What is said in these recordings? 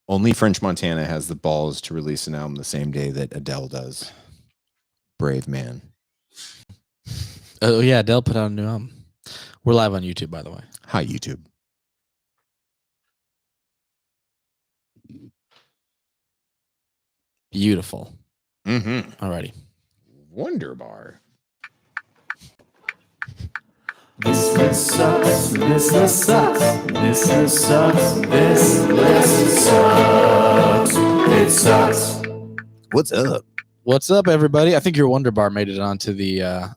Only French Montana has the balls to release an album the same day that Adele does. Brave man. Oh yeah, Adele put out a new album. We're live on YouTube, by the way. Hi, YouTube. Beautiful. Mm-hmm. Alrighty. Wonder Bar. This list sucks. This list sucks. This list sucks. This list sucks. It sucks. What's up? What's up, everybody? I think your Wonder Bar made it onto the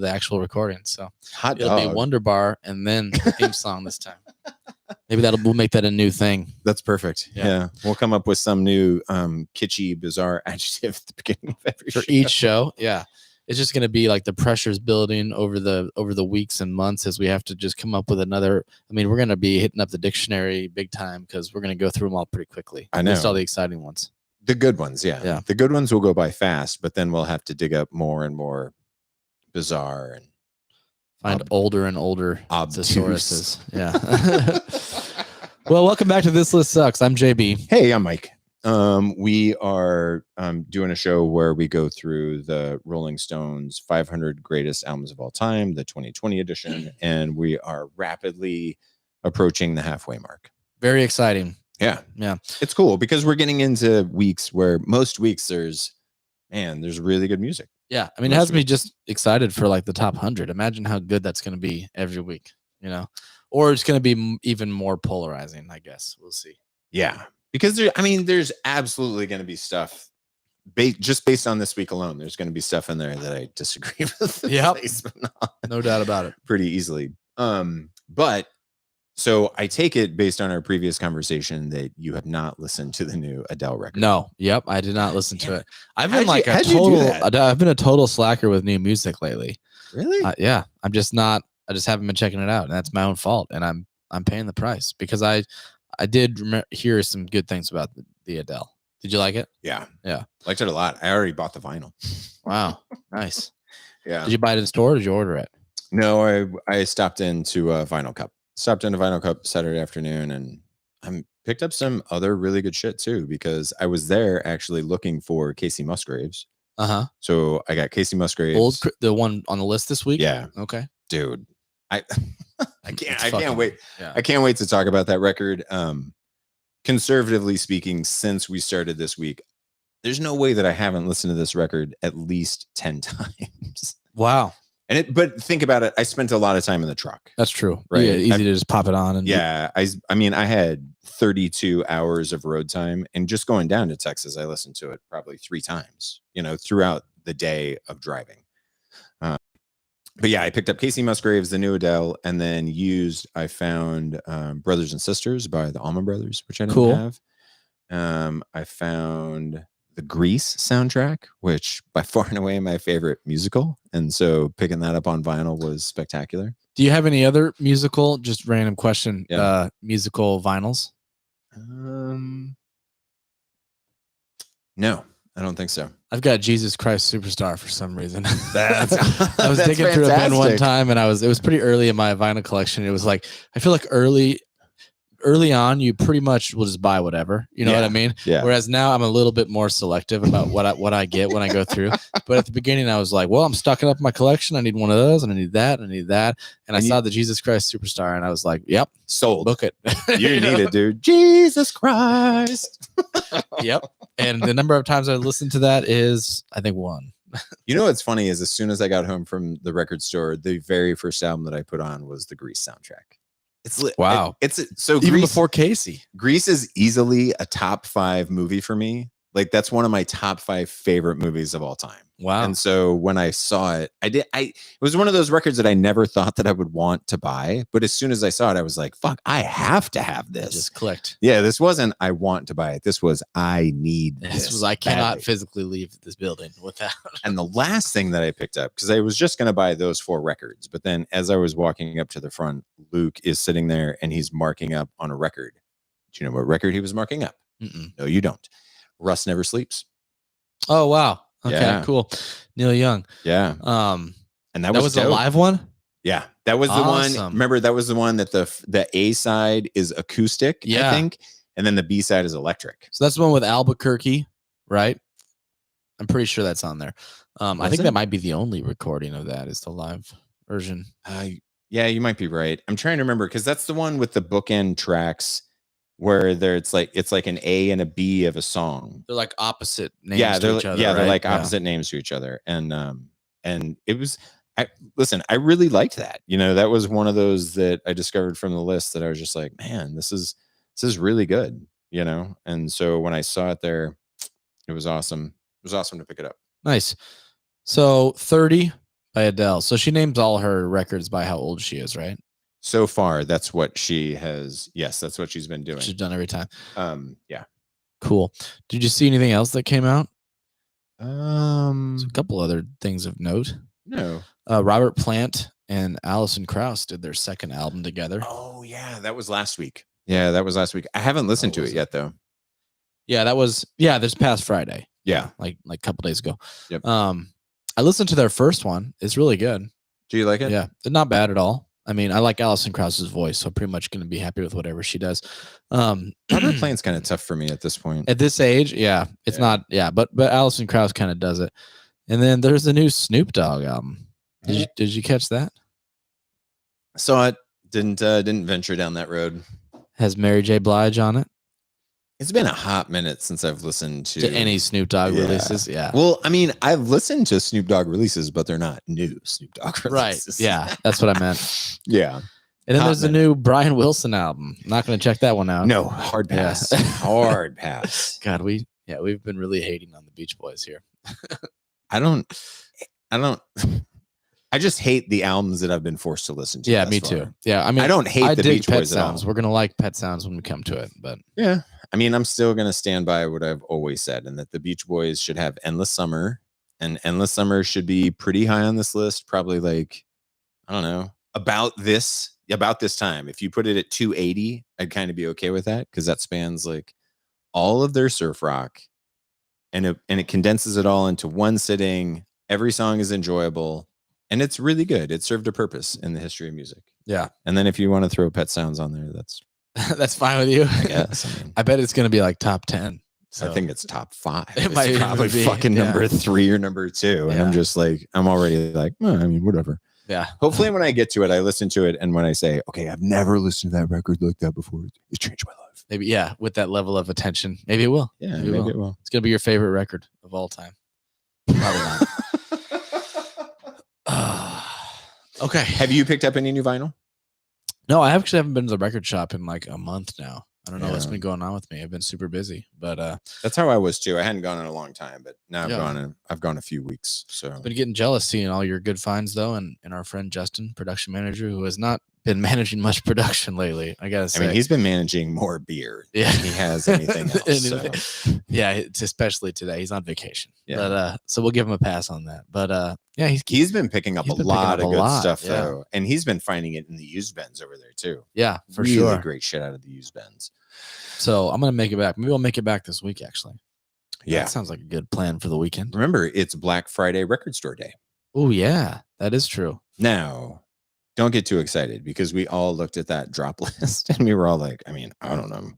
actual recording. So Hot it'll dog. be Wonder Bar and then the theme song this time. Maybe we'll make that a new thing. That's perfect. Yeah. Yeah. We'll come up with some new kitschy, bizarre adjective at the beginning of every For show. each show. Yeah. It's just going to be like the pressure's building over the weeks and months as we have to just come up with another. I mean, we're going to be hitting up the dictionary big time because we're going to go through them all pretty quickly. I know. Just all the exciting ones. The good ones, yeah. Yeah. The good ones will go by fast, but then we'll have to dig up more and more bizarre and Find older and older obtuse. thesauruses. Yeah. Well, welcome back to This List Sucks. I'm JB. Hey, I'm Mike. We are doing a show where we go through the Rolling Stones 500 greatest albums of all time, the 2020 edition, and we are rapidly approaching the halfway mark. Very exciting. Yeah. Yeah. It's cool because we're getting into weeks where most weeks there's really good music. Yeah. I mean, it has me just excited for like the top 100. Imagine how good that's going to be every week, you know, or it's going to be even more polarizing, I guess. We'll see. Yeah. Because there's absolutely going to be stuff just based on this week alone. There's going to be stuff in there that I disagree with. Yep. No doubt about it. Pretty easily. But so I take it based on our previous conversation that you have not listened to the new Adele record. No. Yep. I did not listen to it. I've been how'd I've been a total slacker with new music lately. Really? Yeah. I just haven't been checking it out, and that's my own fault. And I'm paying the price because I did hear some good things about the Adele. Did you like it? Yeah. Yeah. Liked it a lot. I already bought the vinyl. Wow. Nice. Yeah. Did you buy it in store or did you order it? No, I stopped into Vinyl Cup. Saturday afternoon, and I picked up some other really good shit too, because I was there actually looking for Casey Musgraves. Uh-huh. So I got Casey Musgraves. The one on the list this week? Yeah. Okay. Dude. I can't wait. Yeah. I can't wait to talk about that record. Conservatively speaking, since we started this week, there's no way that I haven't listened to this record at least 10 times. Wow. But think about it. I spent a lot of time in the truck. That's true. Right. Yeah, easy to just pop it on. And yeah. I had 32 hours of road time, and just going down to Texas, I listened to it probably 3 times, throughout the day of driving. But yeah, I picked up Casey Musgraves, the new Adele, and then I found Brothers and Sisters by the Allman Brothers, which I didn't have. I found the Grease soundtrack, which by far and away my favorite musical. And so picking that up on vinyl was spectacular. Do you have any other musical, just random question, musical vinyls? No, I don't think so. I've got Jesus Christ Superstar for some reason. I was digging through a bin one time, and it was pretty early in my vinyl collection. It was like, I feel like early on, you pretty much will just buy whatever, you know what I mean? Yeah. Whereas now I'm a little bit more selective about what I get when I go through. But at the beginning, I was like, well, I'm stocking up my collection. I need one of those, and I need that, and I need that. And I saw the Jesus Christ Superstar, and I was like, yep, sold. Book it. You need it, dude. Jesus Christ. Yep. And the number of times I listened to that is, I think, 1. You know what's funny is as soon as I got home from the record store, the very first album that I put on was the Grease soundtrack. It's lit. Wow. It's so even Grease, before Casey. Grease is easily a top 5 movie for me. Like that's one of my top 5 favorite movies of all time. Wow. And so when I saw it, it was one of those records that I never thought that I would want to buy. But as soon as I saw it, I was like, fuck, I have to have this. It just clicked. Yeah, this wasn't I want to buy it. This was I need this. This was I cannot physically leave this building without. And the last thing that I picked up, because I was just going to buy those 4 records. But then as I was walking up to the front, Luke is sitting there and he's marking up on a record. Do you know what record he was marking up? Mm-mm. No, you don't. Rust Never Sleeps. Oh, wow. Okay, Yeah. cool. Neil Young. Yeah. And that was a dope. live one? Yeah. That was the Awesome. one. Remember, that was the one that the A side is acoustic, I Yeah. think. and then the B-side is Electric. So that's the one with Albuquerque, right? I'm pretty sure that's on there. I think that might be the only recording of that is the live version. Yeah, you might be right. I'm trying to remember because that's the one with the bookend tracks where it's like an A and a B of a song. They're like opposite names to each other. Yeah, right? they're like opposite names to each other. And it was I really liked that. That was one of those that I discovered from the list that I was just like, man, this is really good, And so when I saw it there, it was awesome. It was awesome to pick it up. Nice. So 30 by Adele. So she names all her records by how old she is, right? So far, that's what she has. Yes, that's what she's been doing. She's done every time. Yeah. Cool. Did you see anything else that came out? There's a couple other things of note. No. Robert Plant and Alison Krauss did their second album together. Oh yeah, that was last week. Yeah, that was last week. I haven't listened to it yet though. Yeah, that was this past Friday. Yeah, like a couple days ago. Yep. I listened to their first one. It's really good. Do you like it? Yeah, not bad at all. I mean, I like Alison Krauss's voice, so pretty much going to be happy with whatever she does. Robert Plant's kind of tough for me at this point. At this age, yeah, it's not. Yeah, but Alison Krauss kind of does it. And then there's the new Snoop Dogg album. Did you catch that? Saw it. Didn't venture down that road. Has Mary J. Blige on it? It's been a hot minute since I've listened to any Snoop Dogg releases. Yeah. Well, I mean, I've listened to Snoop Dogg releases, but they're not new Snoop Dogg releases. Right. Yeah, that's what I meant. Yeah. And then there's the new Brian Wilson album. I'm not going to check that one out. No, hard pass. Yeah. Hard pass. God, we've been really hating on the Beach Boys here. I just hate the albums that I've been forced to listen to. Yeah, me too. Yeah, I mean, I don't hate the Beach Boys Pet Sounds. at all. We're gonna like Pet Sounds when we come to it, but yeah, I mean, I'm still gonna stand by what I've always said, and that the Beach Boys should have Endless Summer, and Endless Summer should be pretty high on this list. Probably like, I don't know, about this time. If you put it at 280, I'd kind of be okay with that because that spans like all of their surf rock, and it condenses it all into one sitting. Every song is enjoyable. And it's really good. It served a purpose in the history of music. Yeah. And then if you want to throw Pet Sounds on there, that's that's fine with you. I guess. I bet it's going to be like top 10. So. I think it's top 5. It might probably be fucking number 3 or number 2. And I'm just like, I'm already like, I mean, whatever. Yeah. Hopefully when I get to it, I listen to it. And when I say, okay, I've never listened to that record like that before, it changed my life. Maybe, yeah. With that level of attention, maybe it will. Yeah, maybe it will. It's going to be your favorite record of all time. Probably not. Okay. Have you picked up any new vinyl? No, I actually haven't been to the record shop in like a month now. I don't know what's been going on with me. I've been super busy, but that's how I was too. I hadn't gone in a long time, but now I've gone a few weeks. So I've been getting jealous seeing all your good finds though, and our friend Justin, production manager, who has not been managing much production lately. I gotta say, I mean, he's been managing more beer than he has anything else. So. Yeah, it's especially today. He's on vacation. Yeah. But so we'll give him a pass on that. But yeah, he's been picking up a lot of good stuff though, and he's been finding it in the used bins over there too. Yeah, for really sure. Great shit out of the used bins. So I'm gonna make it back. Maybe I'll make it back this week. Actually, yeah, that sounds like a good plan for the weekend. Remember, it's Black Friday Record Store Day. Oh yeah, that is true. Now, don't get too excited because we all looked at that drop list and we were all like, I mean, I don't know.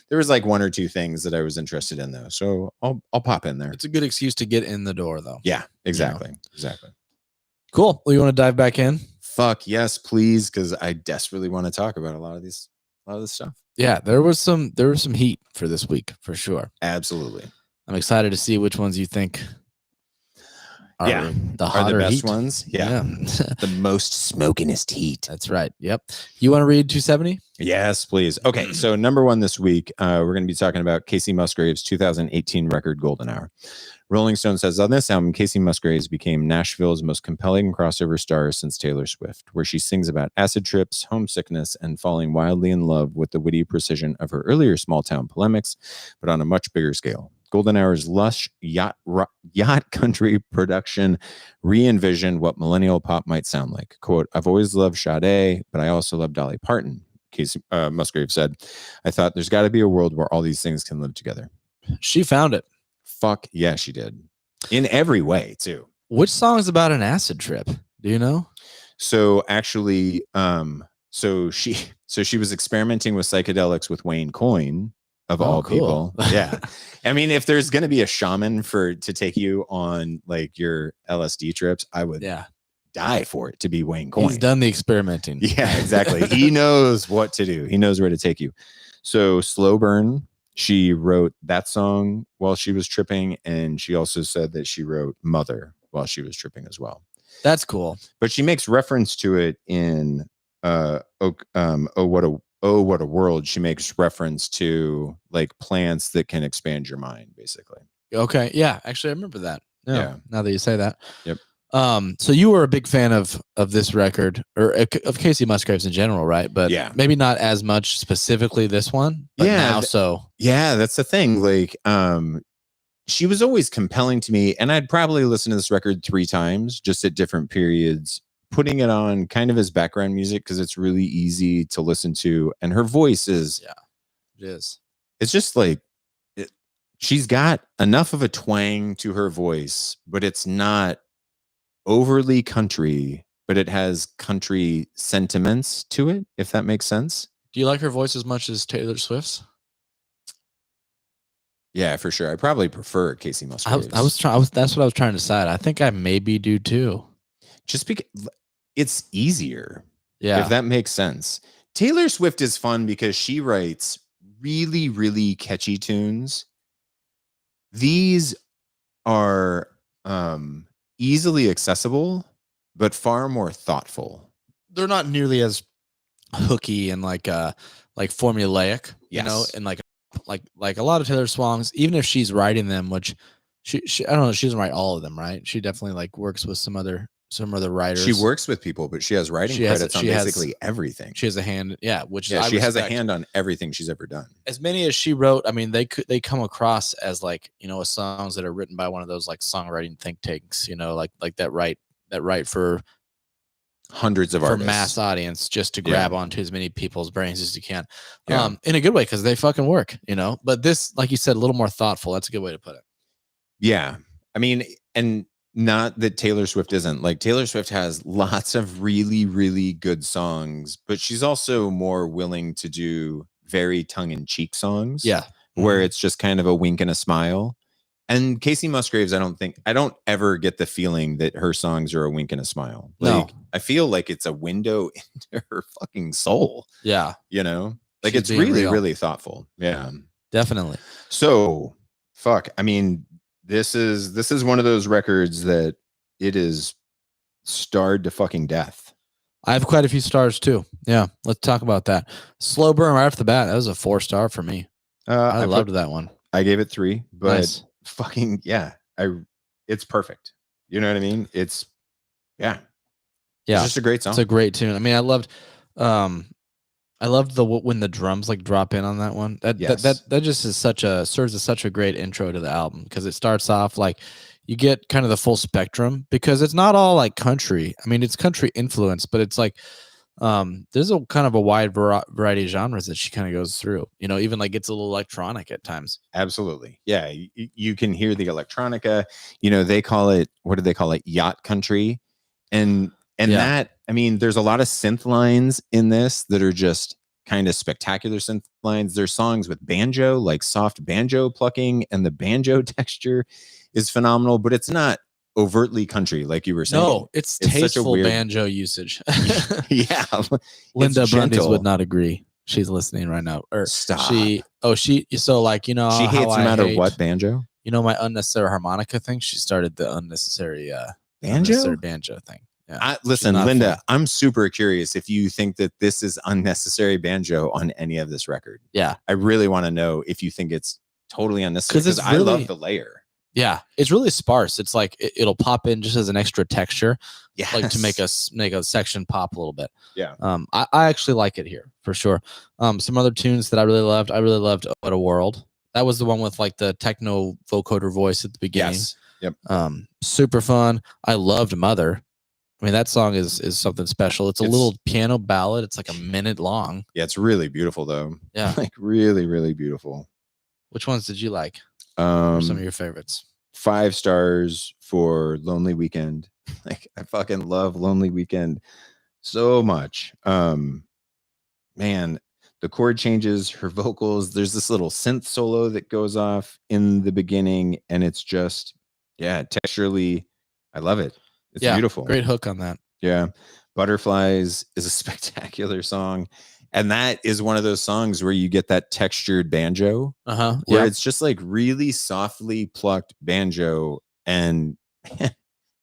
There was like 1 or 2 things that I was interested in though, so I'll pop in there. It's a good excuse to get in the door though. Yeah, exactly, exactly. Cool. Well, you want to dive back in? Fuck yes, please, because I desperately want to talk about a lot of this stuff. Yeah, there was some heat for this week for sure. Absolutely. I'm excited to see which ones you think are the best heat ones. Yeah. The most smokingest heat. That's right. Yep. You want to read 270? Yes, please. Okay, so number 1 this week, we're going to be talking about Casey Musgrave's 2018 record Golden Hour. Rolling Stone says, on this album, Casey Musgraves became Nashville's most compelling crossover star since Taylor Swift, where she sings about acid trips, homesickness, and falling wildly in love with the witty precision of her earlier small-town polemics, but on a much bigger scale. Golden Hour's lush yacht country production re-envisioned what millennial pop might sound like. Quote, I've always loved Sade, but I also love Dolly Parton, Casey Musgrave said. I thought there's got to be a world where all these things can live together. She found it. Fuck yeah, she did. In every way, too. Which song is about an acid trip? Do you know? So actually, so she So she was experimenting with psychedelics with Wayne Coyne, of Oh, all cool. people. Yeah. I mean, if there's going to be a shaman to take you on like your LSD trips, I would Yeah. die for it to be Wayne Coyne. He's done the experimenting. Yeah, exactly. He knows what to do. He knows where to take you. So Slow Burn, she wrote that song while she was tripping, and she also said that she wrote Mother while she was tripping as well. That's cool. But she makes reference to it in Oh What a World. She makes reference to like plants that can expand your mind, basically. Okay. Yeah. Actually, I remember that. Yeah. Now that you say that. Yep. So you were a big fan of this record, or of Casey Musgraves in general, right? But Yeah. maybe not as much specifically this one. But Yeah, now so. Yeah, that's the thing. Like, she was always compelling to me, and I'd probably listen to this record 3 times, just at different periods, putting it on kind of as background music because it's really easy to listen to, and her voice is, It is. it's just like she's got enough of a twang to her voice, but it's not overly country, but it has country sentiments to it, if that makes sense. Do you like her voice as much as Taylor Swift's? Yeah, for sure. I probably prefer Casey Musgraves. That's what I was trying to decide. I think I maybe do too. Just because it's easier. Yeah. If that makes sense. Taylor Swift is fun because she writes really, really catchy tunes. These are easily accessible, but far more thoughtful. They're not nearly as hooky and like formulaic, you know, Yes. and like a lot of Taylor songs, even if she's writing them, which she I don't know, she doesn't write all of them, right? She definitely like works with some other writers. She works with people, but she has writing credits on basically everything. She has a hand, which yeah, is, she has a hand on everything she's ever done. As many as she wrote, I mean, they come across as like, you know, songs that are written by one of those like songwriting think tanks, you know, like that write for hundreds of for artists, mass audience, just to grab onto as many people's brains as you can. Yeah. In a good way, because they fucking work, you know. But this, like you said, a little more thoughtful. That's a good way to put it. Yeah. I mean, and not that Taylor Swift isn't. Like, Taylor Swift has lots of really, really good songs, but she's also more willing to do very tongue-in-cheek songs. Yeah. Where it's just kind of a wink and a smile. And Casey Musgraves, I don't ever get the feeling that her songs are a wink and a smile. Like, No. I feel like it's a window into her fucking soul. Yeah. You know? Like, She's it's being really, real. really thoughtful. Yeah. Definitely. So, fuck. I mean, this is one of those records that it is starred to fucking death. I have quite a few stars too. Yeah. Let's talk about that. Slow Burn right off the bat. That was a 4-star for me. I loved that one. I gave it 3, but Nice. fucking yeah, it's perfect. You know what I mean? It's Yeah. It's just a great song. It's a great tune. I mean, I loved when the drums like drop in on that one. That just is serves as such a great intro to the album, because it starts off like you get kind of the full spectrum, because it's not all like country. I mean, it's country influence, but it's like there's a kind of a wide variety of genres that she kind of goes through, you know, even like gets a little electronic at times. Absolutely. Yeah. You can hear the electronica, you know, what do they call it? Yacht country. And that, I mean, there's a lot of synth lines in this that are just kind of spectacular synth lines. There's songs with banjo, like soft banjo plucking, and the banjo texture is phenomenal, but it's not overtly country, like you were saying. No, it's tasteful banjo usage. Yeah. Linda It's Brundis gentle. would not agree. She's listening right now. Or Stop. So like, you know, She hates how no I matter hate, what banjo. you know, my unnecessary harmonica thing. She started the unnecessary banjo thing. Yeah. Listen, not Linda, funny. I'm super curious if you think that this is unnecessary banjo on any of this record. Yeah. I really want to know if you think it's totally unnecessary, 'Cause it's because I love the layer. Yeah, it's really sparse. It's like it'll pop in just as an extra texture, Yeah, like to make a section pop a little bit. Yeah. I actually like it here for sure. Some other tunes that I really loved. I really loved "What a World." That was the one with like the techno vocoder voice at the beginning. Yes. Yep. Super fun. I loved "Mother." I mean, that song is something special. It's a little piano ballad. It's like a minute long. Yeah, it's really beautiful though. Yeah. Like really, really beautiful. Which ones did you like? Or some of your favorites? 5 stars for Lonely Weekend. Like, I fucking love Lonely Weekend so much. man, the chord changes, her vocals, there's this little synth solo that goes off in the beginning, and it's just, yeah, texturally, I love it. It's beautiful. Great hook on that. Yeah. Butterflies is a spectacular song. And that is one of those songs where you get that textured banjo, where it's just like really softly plucked banjo, and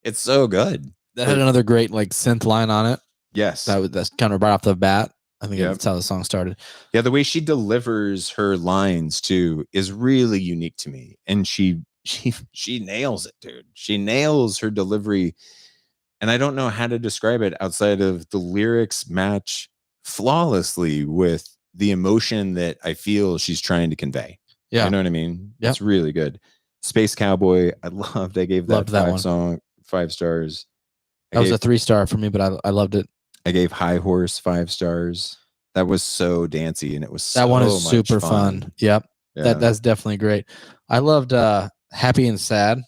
it's so good. That had another great like synth line on it. Yes. That's kind of right off the bat. I think that's how the song started. Yeah, the way she delivers her lines too is really unique to me. And she nails it, dude. She nails her delivery. And I don't know how to describe it outside of the lyrics match flawlessly with the emotion that I feel she's trying to convey. Yeah. You know what I mean? Yep. It's really good. Space Cowboy, I loved. I gave that 5 stars. That was a 3-star for me, but I loved it. I gave High Horse 5 stars. That was so dancey, and it was that one is super fun. Yep. Yeah. That's definitely great. I loved Happy and Sad.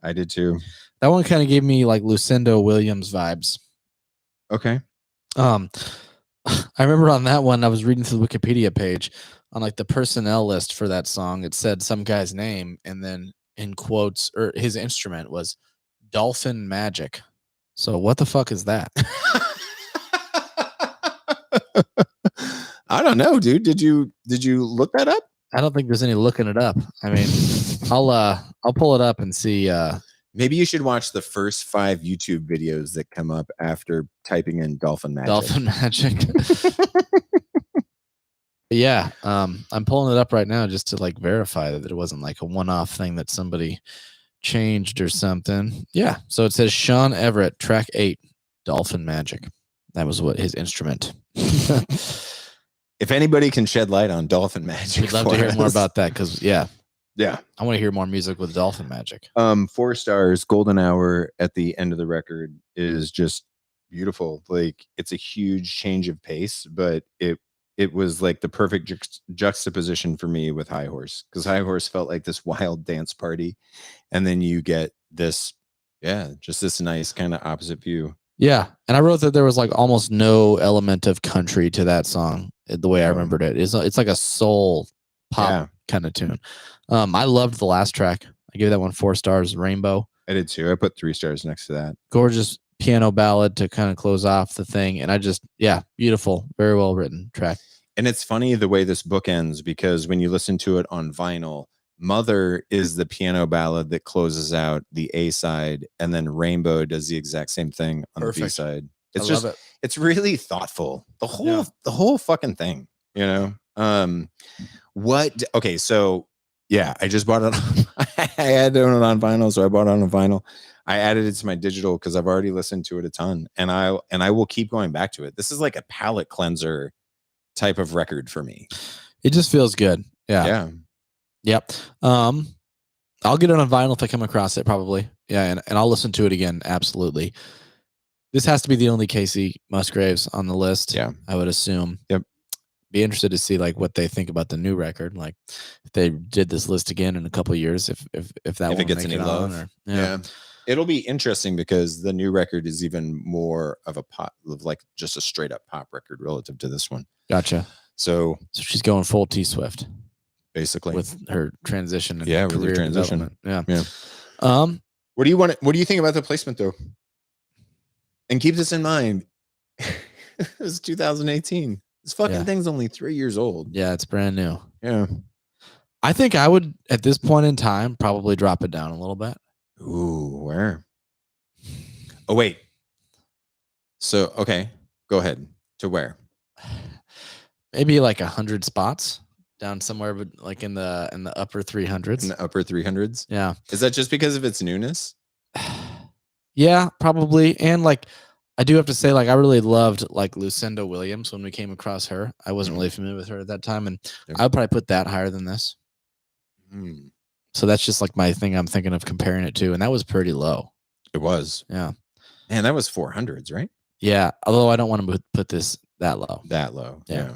I did too. That one kind of gave me like Lucinda Williams vibes. Okay. I remember on that one, I was reading through the Wikipedia page on like the personnel list for that song. It said some guy's name, and then in quotes, or his instrument was Dolphin Magic. So what the fuck is that? I don't know, dude. Did you look that up? I don't think there's any looking it up. I mean, I'll pull it up and see. Maybe you should watch the first 5 YouTube videos that come up after typing in Dolphin Magic. Dolphin Magic. Yeah, I'm pulling it up right now just to like verify that it wasn't like a one-off thing that somebody changed or something. Yeah, so it says Sean Everett, track 8, Dolphin Magic. That was what his instrument. If anybody can shed light on Dolphin Magic, we'd love to hear more about that because yeah, I want to hear more music with Dolphin Magic. 4 stars. Golden Hour at the end of the record is just beautiful. Like, it's a huge change of pace, but it was like the perfect juxtaposition for me with High Horse, because High Horse felt like this wild dance party, and then you get this, just this nice kind of opposite view. Yeah, and I wrote that there was like almost no element of country to that song. The way I remembered it, it's like a soul pop kind of tune. I loved the last track. I gave that one 4 stars. Rainbow. I did too. I put 3 stars next to that. Gorgeous piano ballad to kind of close off the thing, and I just beautiful, very well written track. And it's funny the way this book ends, because when you listen to it on vinyl, Mother is the piano ballad that closes out the A side, and then Rainbow does the exact same thing on the B side. It's it's really thoughtful. The whole fucking thing, you know? Okay, so I just bought it. I had it on vinyl, so I bought it on vinyl. I added it to my digital because I've already listened to it a ton, and I will keep going back to it. This is like a palate cleanser type of record for me. It just feels good. Yeah. Yep. I'll get it on vinyl if I come across it, probably. Yeah, and I'll listen to it again. Absolutely. This has to be the only Casey Musgraves on the list. Yeah, I would assume. Yep. Be interested to see like what they think about the new record. Like if they did this list again in a couple of years, if it gets any love. It'll be interesting because the new record is even more of a pop, like just a straight up pop record relative to this one. Gotcha. So she's going full T Swift, basically, with her transition. And with her transition. Yeah. What do you think about the placement though? And keep this in mind. It was 2018. This fucking thing's only 3 years old. Yeah, it's brand new. Yeah. I think I would, at this point in time, probably drop it down a little bit. Ooh, where? Oh, wait. So, okay. Go ahead. To where? Maybe like 100 spots down somewhere, but like in the upper 300s. In the upper 300s? Yeah. Is that just because of its newness? Yeah, probably. And like, I do have to say, like, I really loved like Lucinda Williams when we came across her. I wasn't really familiar with her at that time, and I would probably put that higher than this. So that's just like my thing I'm thinking of comparing it to, and that was pretty low. It was. Yeah. Man, that was 400s, right? Yeah. Although I don't want to put this that low. That low. Yeah.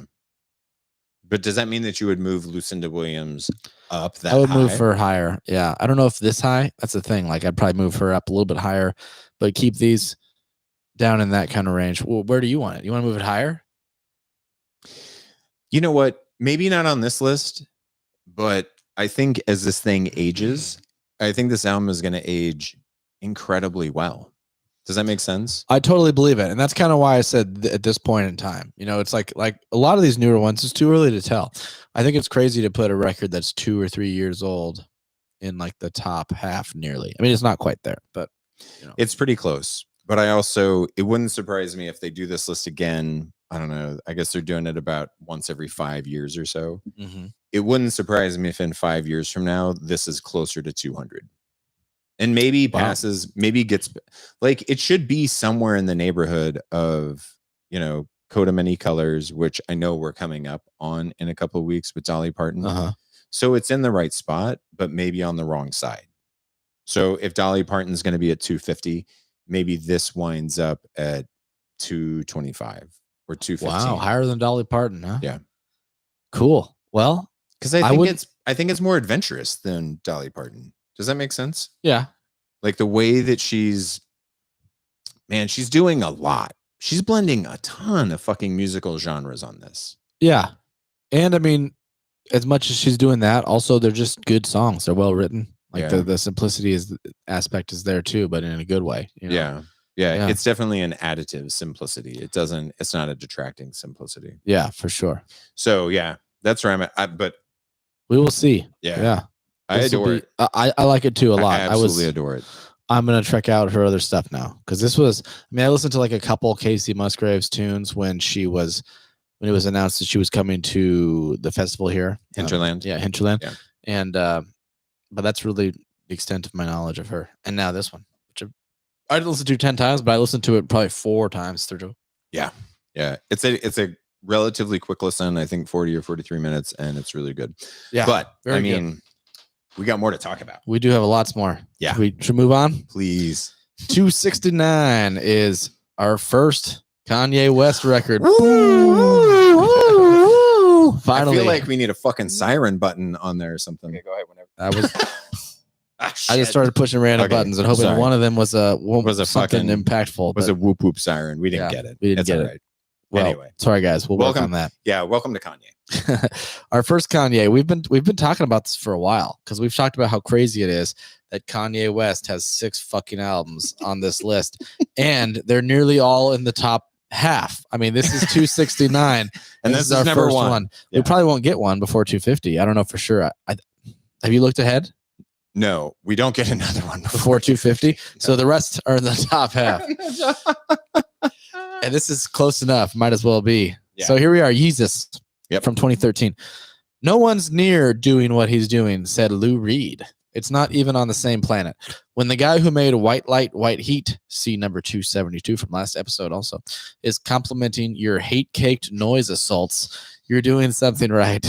But does that mean that you would move Lucinda Williams up that I would high? move her higher. Yeah. I don't know if this high. That's the thing. Like, I'd probably move her up a little bit higher, but keep these down in that kind of range. Well, where do you want it? You want to move it higher? You know what? Maybe not on this list, but I think as this thing ages, I think this album is going to age incredibly well. Does that make sense? I totally believe it. And that's kind of why I said at this point in time, it's like a lot of these newer ones, it's too early to tell. I think it's crazy to put a record that's 2 or 3 years old in like the top half nearly. I mean, it's not quite there, but it's pretty close. But it wouldn't surprise me if they do this list again. I don't know. I guess they're doing it about once every 5 years or so. Mm-hmm. It wouldn't surprise me if in 5 years from now, this is closer to 200. And maybe passes, maybe gets like it should be somewhere in the neighborhood of, Coat of Many Colors, which I know we're coming up on in a couple of weeks with Dolly Parton. So it's in the right spot, but maybe on the wrong side. So if Dolly Parton's going to be at 250, maybe this winds up at 225 or 215. Wow, higher than Dolly Parton, huh? Yeah. Cool. Well, because I think it's more adventurous than Dolly Parton. Does that make sense? Yeah. Like the way that she's doing a lot. She's blending a ton of fucking musical genres on this. Yeah. And I mean, as much as she's doing that, also they're just good songs. They're well written. Like the simplicity aspect is there too, but in a good way. Yeah. It's definitely an additive simplicity. It's not a detracting simplicity. Yeah, for sure. So yeah, that's where I'm at. But we will see. Yeah. I adore it. I like it too a lot. I absolutely adore it. I'm gonna check out her other stuff now because this was. I listened to like a couple Casey Musgraves tunes when it was announced that she was coming to the festival here, Hinterland. Hinterland. Yeah. And but that's really the extent of my knowledge of her. And now this one, which I listened to 10 times, but I listened to it probably 4 times through. Yeah. It's a relatively quick listen. I think 40 or 43 minutes, and it's really good. Yeah, but good. We got more to talk about. We do have lots more. Yeah. We should move on. Please. 269 is our first Kanye West record. Finally. I feel like we need a fucking siren button on there or something. Okay, go ahead whenever. I just started pushing random buttons and hoping one of them was something fucking impactful. Was a whoop whoop siren. We didn't get it. We didn't get it. Right. Well, anyway, sorry guys. We'll work on that. Yeah, welcome to Kanye. Our first Kanye. We've been talking about this for a while because we've talked about how crazy it is that Kanye West has 6 fucking albums on this list, and they're nearly all in the top half. I mean, this is 269, and this is our first one. Yeah. We probably won't get one before 250. I don't know for sure. Have you looked ahead? No, we don't get another one before 250. No. So the rest are in the top half. And this is close enough. Might as well be. Yeah. So here we are. Yeezus from 2013. No one's near doing what he's doing, said Lou Reed. It's not even on the same planet. When the guy who made White Light, White Heat, see number 272 from last episode also, is complimenting your hate-caked noise assaults, you're doing something right.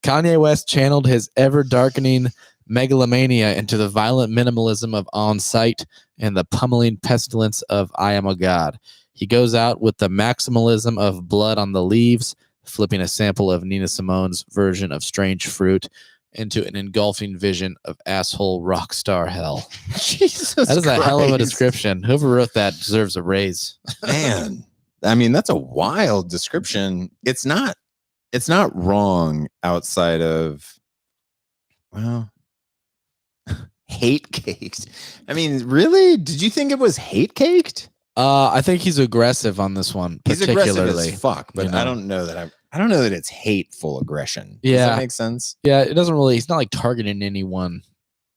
Kanye West channeled his ever-darkening megalomania into the violent minimalism of On Sight and the pummeling pestilence of I Am a God. He goes out with the maximalism of Blood on the Leaves, flipping a sample of Nina Simone's version of Strange Fruit into an engulfing vision of asshole rock star hell. Jesus That is Christ. A hell of a description. Whoever wrote that deserves a raise. Man, I mean, that's a wild description. It's not wrong outside of, well, hate caked. I mean, really? Did you think it was hate caked? I think he's aggressive on this one. He's aggressive as fuck, but I don't know that it's hateful aggression. Yeah. Does that make sense? Yeah, it doesn't really. He's not like targeting any one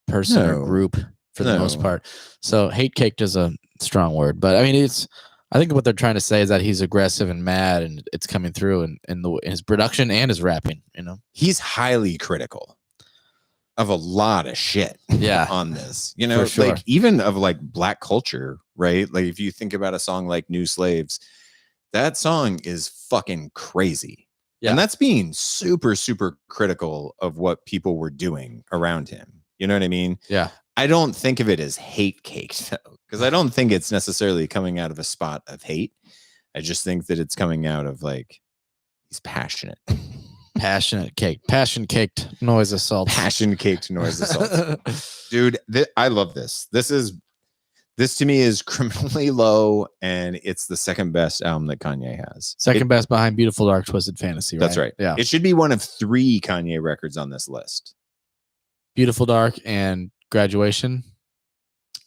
person or group for the most part. So hate caked is a strong word, but I mean, I think what they're trying to say is that he's aggressive and mad, and it's coming through in his production and his rapping. He's highly critical of a lot of shit. Yeah, on this, sure. Like even of like black culture, right? Like if you think about a song like New Slaves, that song is fucking crazy. Yeah. And that's being super, super critical of what people were doing around him. You know what I mean? Yeah. I don't think of it as hate caked though, because I don't think it's necessarily coming out of a spot of hate. I just think that it's coming out of like, he's passionate. Passion caked noise assault. Passion caked noise assault. Dude, I love this. This This to me is criminally low, and it's the second best album that Kanye has. Second best behind Beautiful Dark Twisted Fantasy. Right? That's right. Yeah. It should be one of 3 Kanye records on this list. Beautiful Dark and Graduation.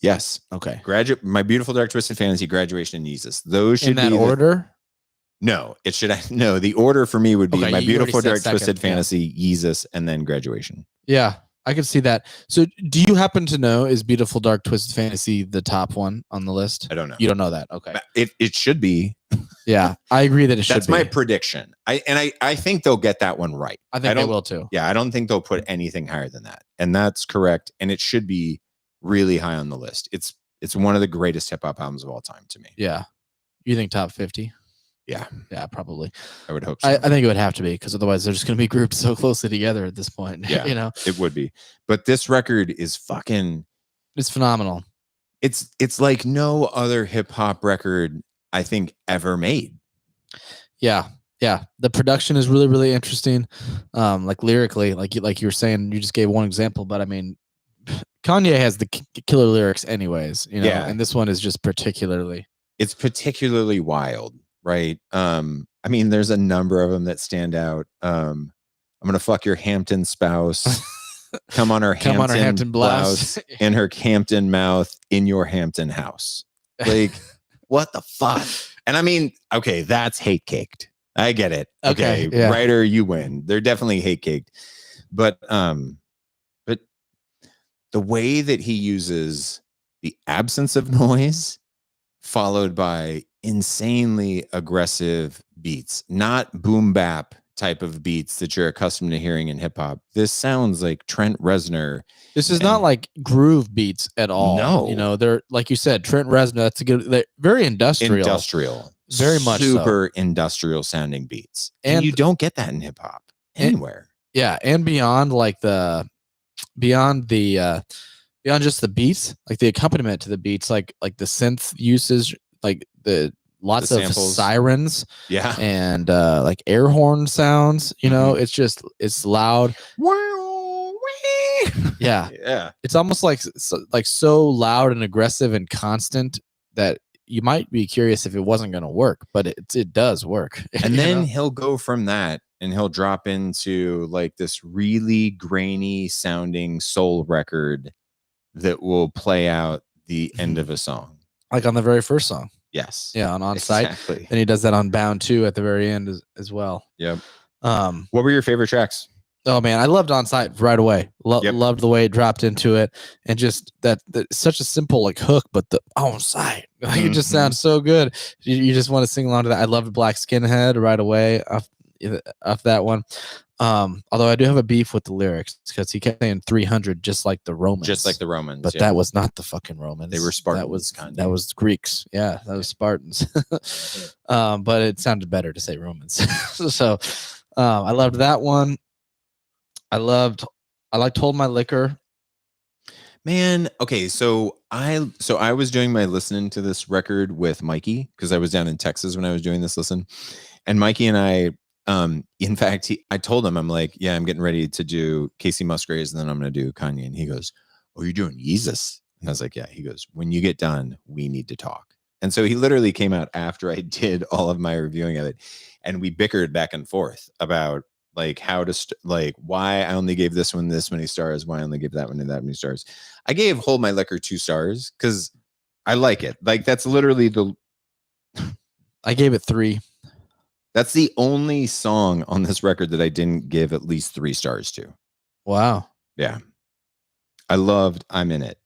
Yes. Okay. My Beautiful Dark Twisted Fantasy, Graduation, and Yeezus. Those should in that be order. No, it should. No, the order for me would be Okay, My you Beautiful already said Dark second, Twisted yeah. Fantasy, Yeezus, and then Graduation. Yeah, I could see that. So, do you happen to know, is Beautiful Dark Twisted Fantasy the top one on the list? I don't know. You don't know that. Okay. But it should be. Yeah, I agree that it should That's be. my prediction. I think they'll get that one right. I think they will too. Yeah, I don't think they'll put anything higher than that. And that's correct. And it should be really high on the list. It's one of the greatest hip hop albums of all time to me. Yeah. You think top 50? Yeah. Yeah, probably. I would hope so. I think it would have to be, because otherwise they're just going to be grouped so closely together at this point. Yeah, you know, it would be. But this record is fucking. It's phenomenal. It's like no other hip hop record I think ever made. Yeah. Yeah. The production is really, really interesting. Like lyrically, like you were saying, you just gave one example, but I mean, Kanye has the killer lyrics anyways, you know, and this one is just particularly. It's particularly wild, right? I mean, there's a number of them that stand out. I'm gonna fuck your Hampton spouse. Come on her Hampton blouse in her Hampton mouth in your Hampton house. Like, what the fuck? And I mean, okay, that's hate caked. I get it. Okay, yeah. Writer, you win. They're definitely hate caked, but the way that he uses the absence of noise followed by insanely aggressive beats, not boom bap type of beats that you're accustomed to hearing in hip hop. This sounds like Trent Reznor. This is not like groove beats at all. No, you know, they're like you said, Trent Reznor. That's a good, very industrial, very much super industrial sounding beats, and you don't get that in hip hop anywhere. Yeah, and beyond beyond just the beats, like the accompaniment to the beats, like the synth usage, like the lots of sirens, yeah, and like air horn sounds. You know, it's loud. Yeah, yeah. It's almost like so loud and aggressive and constant that you might be curious if it wasn't going to work, but it does work. And then he'll go from that and he'll drop into like this really grainy sounding soul record that will play out the end of a song, like on the very first song. Yes. Yeah, on Site. Exactly. And he does that on Bound 2 at the very end as well. Yep. What were your favorite tracks? Oh man, I loved On Site right away. Loved the way it dropped into it, and just that such a simple like hook, but the On Site, like, it just sounds so good. You just want to sing along to that. I loved Black Skinhead right away off that one. Although I do have a beef with the lyrics because he kept saying 300 just like the Romans. But that was not the fucking Romans. They were Spartans. That was Greeks. Yeah, that was Spartans. But it sounded better to say Romans. So I loved that one. I liked Hold My Liquor. Man, okay, so I was doing my listening to this record with Mikey because I was down in Texas when I was doing this listen. And Mikey and I, in fact, I told him, I'm like, yeah, I'm getting ready to do Casey Musgraves and then I'm going to do Kanye. And he goes, oh, you're doing Yeezus? And I was like, yeah. He goes, when you get done, we need to talk. And so he literally came out after I did all of my reviewing of it. And we bickered back and forth about like how to like why I only gave this one this many stars, why I only gave that one that many stars. I gave Hold My Liquor 2 stars because I like it. Like that's literally I gave it 3. That's the only song on this record that I didn't give at least 3 stars to. Wow. Yeah. I loved I'm In It.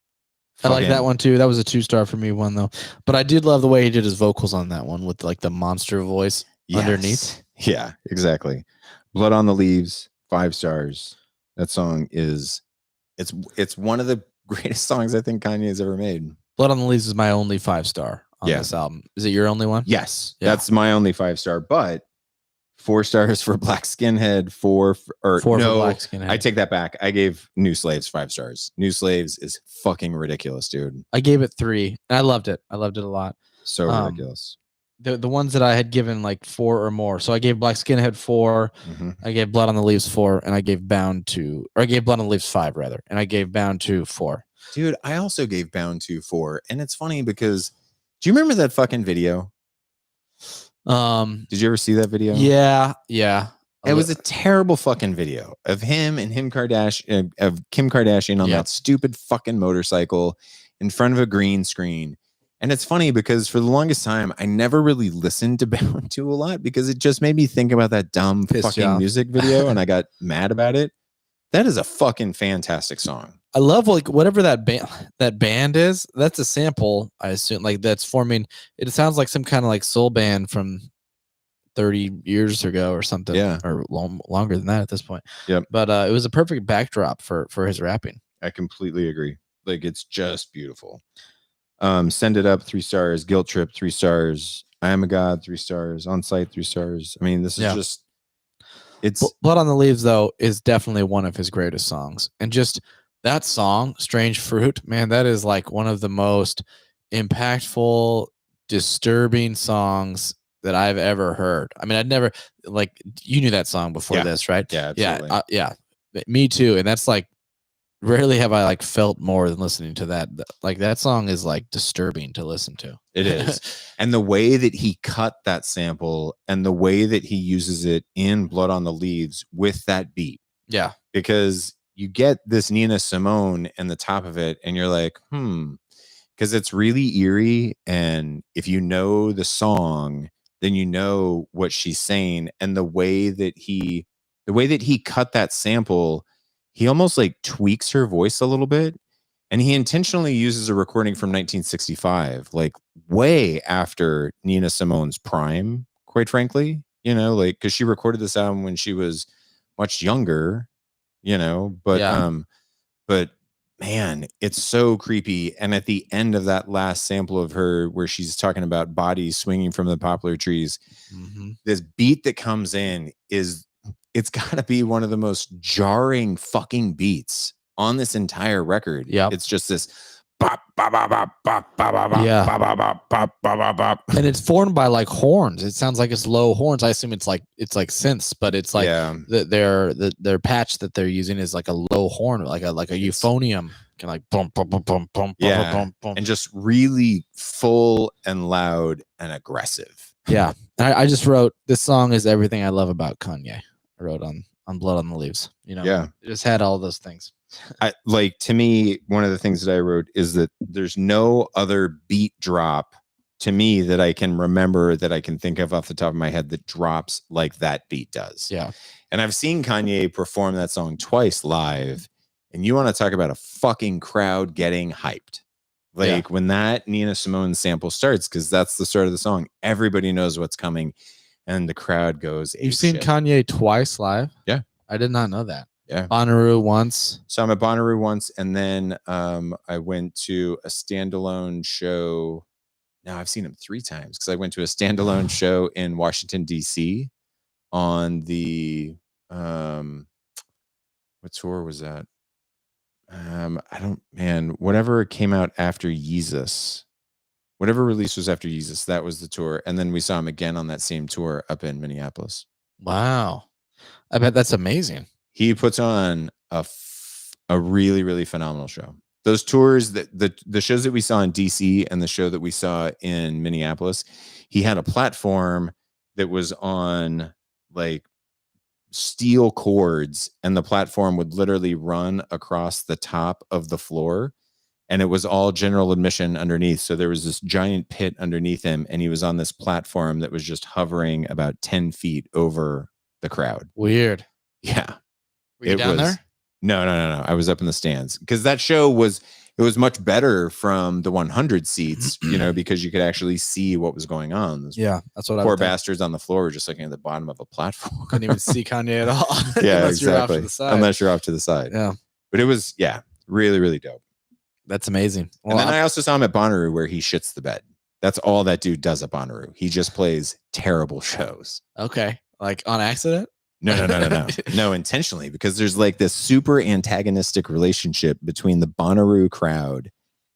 I like that one too. That was a 2-star for me one though. But I did love the way he did his vocals on that one with like the monster voice underneath. Yeah, exactly. Blood on the Leaves, 5 stars. That song is it's one of the greatest songs I think Kanye has ever made. Blood on the Leaves is my only 5-star on this album. Is it your only one? Yes. Yeah. That's my only 5-star, but 4 stars for Black Skinhead, 4 for Black Skinhead. I take that back. I gave New Slaves 5 stars. New Slaves is fucking ridiculous, dude. I gave it 3. And I loved it. I loved it a lot. So ridiculous. The ones that I had given like 4 or more. So I gave Black Skinhead 4. I gave Blood on the Leaves 4, and I gave Blood on the Leaves 5 rather, and I gave Bound 2 4. Dude, I also gave Bound 2 4. And it's funny because do you remember that fucking video? Did you ever see that video? Yeah. It was a terrible fucking video of him and Kim Kardashian on that stupid fucking motorcycle in front of a green screen. And it's funny because for the longest time, I never really listened to Bound 2 a lot because it just made me think about that dumb fucking music video and I got mad about it. That is a fucking fantastic song. I love like whatever that band is. That's a sample, I assume. Like that's forming. It sounds like some kind of like soul band from 30 years ago or something. Yeah, or longer than that at this point. Yep. But it was a perfect backdrop for his rapping. I completely agree. Like it's just beautiful. Send It Up 3 stars. Guilt Trip 3 stars. I Am a God 3 stars. On Site 3 stars. I mean, this is just. It's Blood on the Leaves though is definitely one of his greatest songs, and just that song, Strange Fruit, man, that is like one of the most impactful, disturbing songs that I've ever heard. I mean, I'd never like you knew that song before this, right? Yeah, absolutely. Yeah, me too. And that's like rarely have I like felt more than listening to that. Like that song is like disturbing to listen to. It is. And the way that he cut that sample and the way that he uses it in Blood on the Leaves with that beat. Yeah. Because you get this Nina Simone and the top of it and you're like, because it's really eerie. And if you know the song, then you know what she's saying. And the way that he cut that sample, he almost like tweaks her voice a little bit. And he intentionally uses a recording from 1965, like way after Nina Simone's prime, quite frankly, like because she recorded this album when she was much younger, but man, it's so creepy. And at the end of that last sample of her where she's talking about bodies swinging from the poplar trees, this beat that comes in it's got to be one of the most jarring fucking beats on this entire record. Yeah, it's just this bop, bop, bop, bop, bop, bop, bop, yeah, bop, bop, bop, bop, bop, bop. And it's formed by like horns. It sounds like it's low horns. I assume it's like synths, but it's like their patch that they're using is like a low horn, like a euphonium, kind of like boom, boom, boom, boom, boom, yeah, boom, boom, and just really full and loud and aggressive. Yeah, I just wrote this song is everything I love about Kanye. I wrote on Blood on the Leaves. Yeah, it just had all those things. To me, one of the things that I wrote is that there's no other beat drop to me that I can remember that I can think of off the top of my head that drops like that beat does. Yeah. And I've seen Kanye perform that song twice live. And you want to talk about a fucking crowd getting hyped. Like when that Nina Simone sample starts, because that's the start of the song, everybody knows what's coming. And the crowd goes. You've seen Kanye twice live? Yeah. I did not know that. Yeah. Bonnaroo once. So I'm at Bonnaroo once. And then I went to a standalone show. Now I've seen him 3 times because I went to a standalone show in Washington, D.C. on the what tour was that? Whatever came out after Yeezus. Whatever release was after Yeezus, that was the tour. And then we saw him again on that same tour up in Minneapolis. Wow. I bet that's amazing. He puts on a really, really phenomenal show. Those tours, the shows that we saw in DC and the show that we saw in Minneapolis, he had a platform that was on like steel cords, and the platform would literally run across the top of the floor. And it was all general admission underneath. So there was this giant pit underneath him, and he was on this platform that was just hovering about 10 feet over the crowd. Weird. Yeah. Were you down there? No. I was up in the stands because that show was much better from the 100 seats, because you could actually see what was going on. Those that's what poor bastards on the floor were just looking at the bottom of a platform. Couldn't even see Kanye at all. Yeah, unless exactly. You're off to the side. Unless you're off to the side. Yeah. But it was, really, really dope. That's amazing. Well, and then I also saw him at Bonnaroo where he shits the bed. That's all that dude does at Bonnaroo. He just plays terrible shows. Okay. Like on accident? No. No, intentionally, because there's like this super antagonistic relationship between the Bonnaroo crowd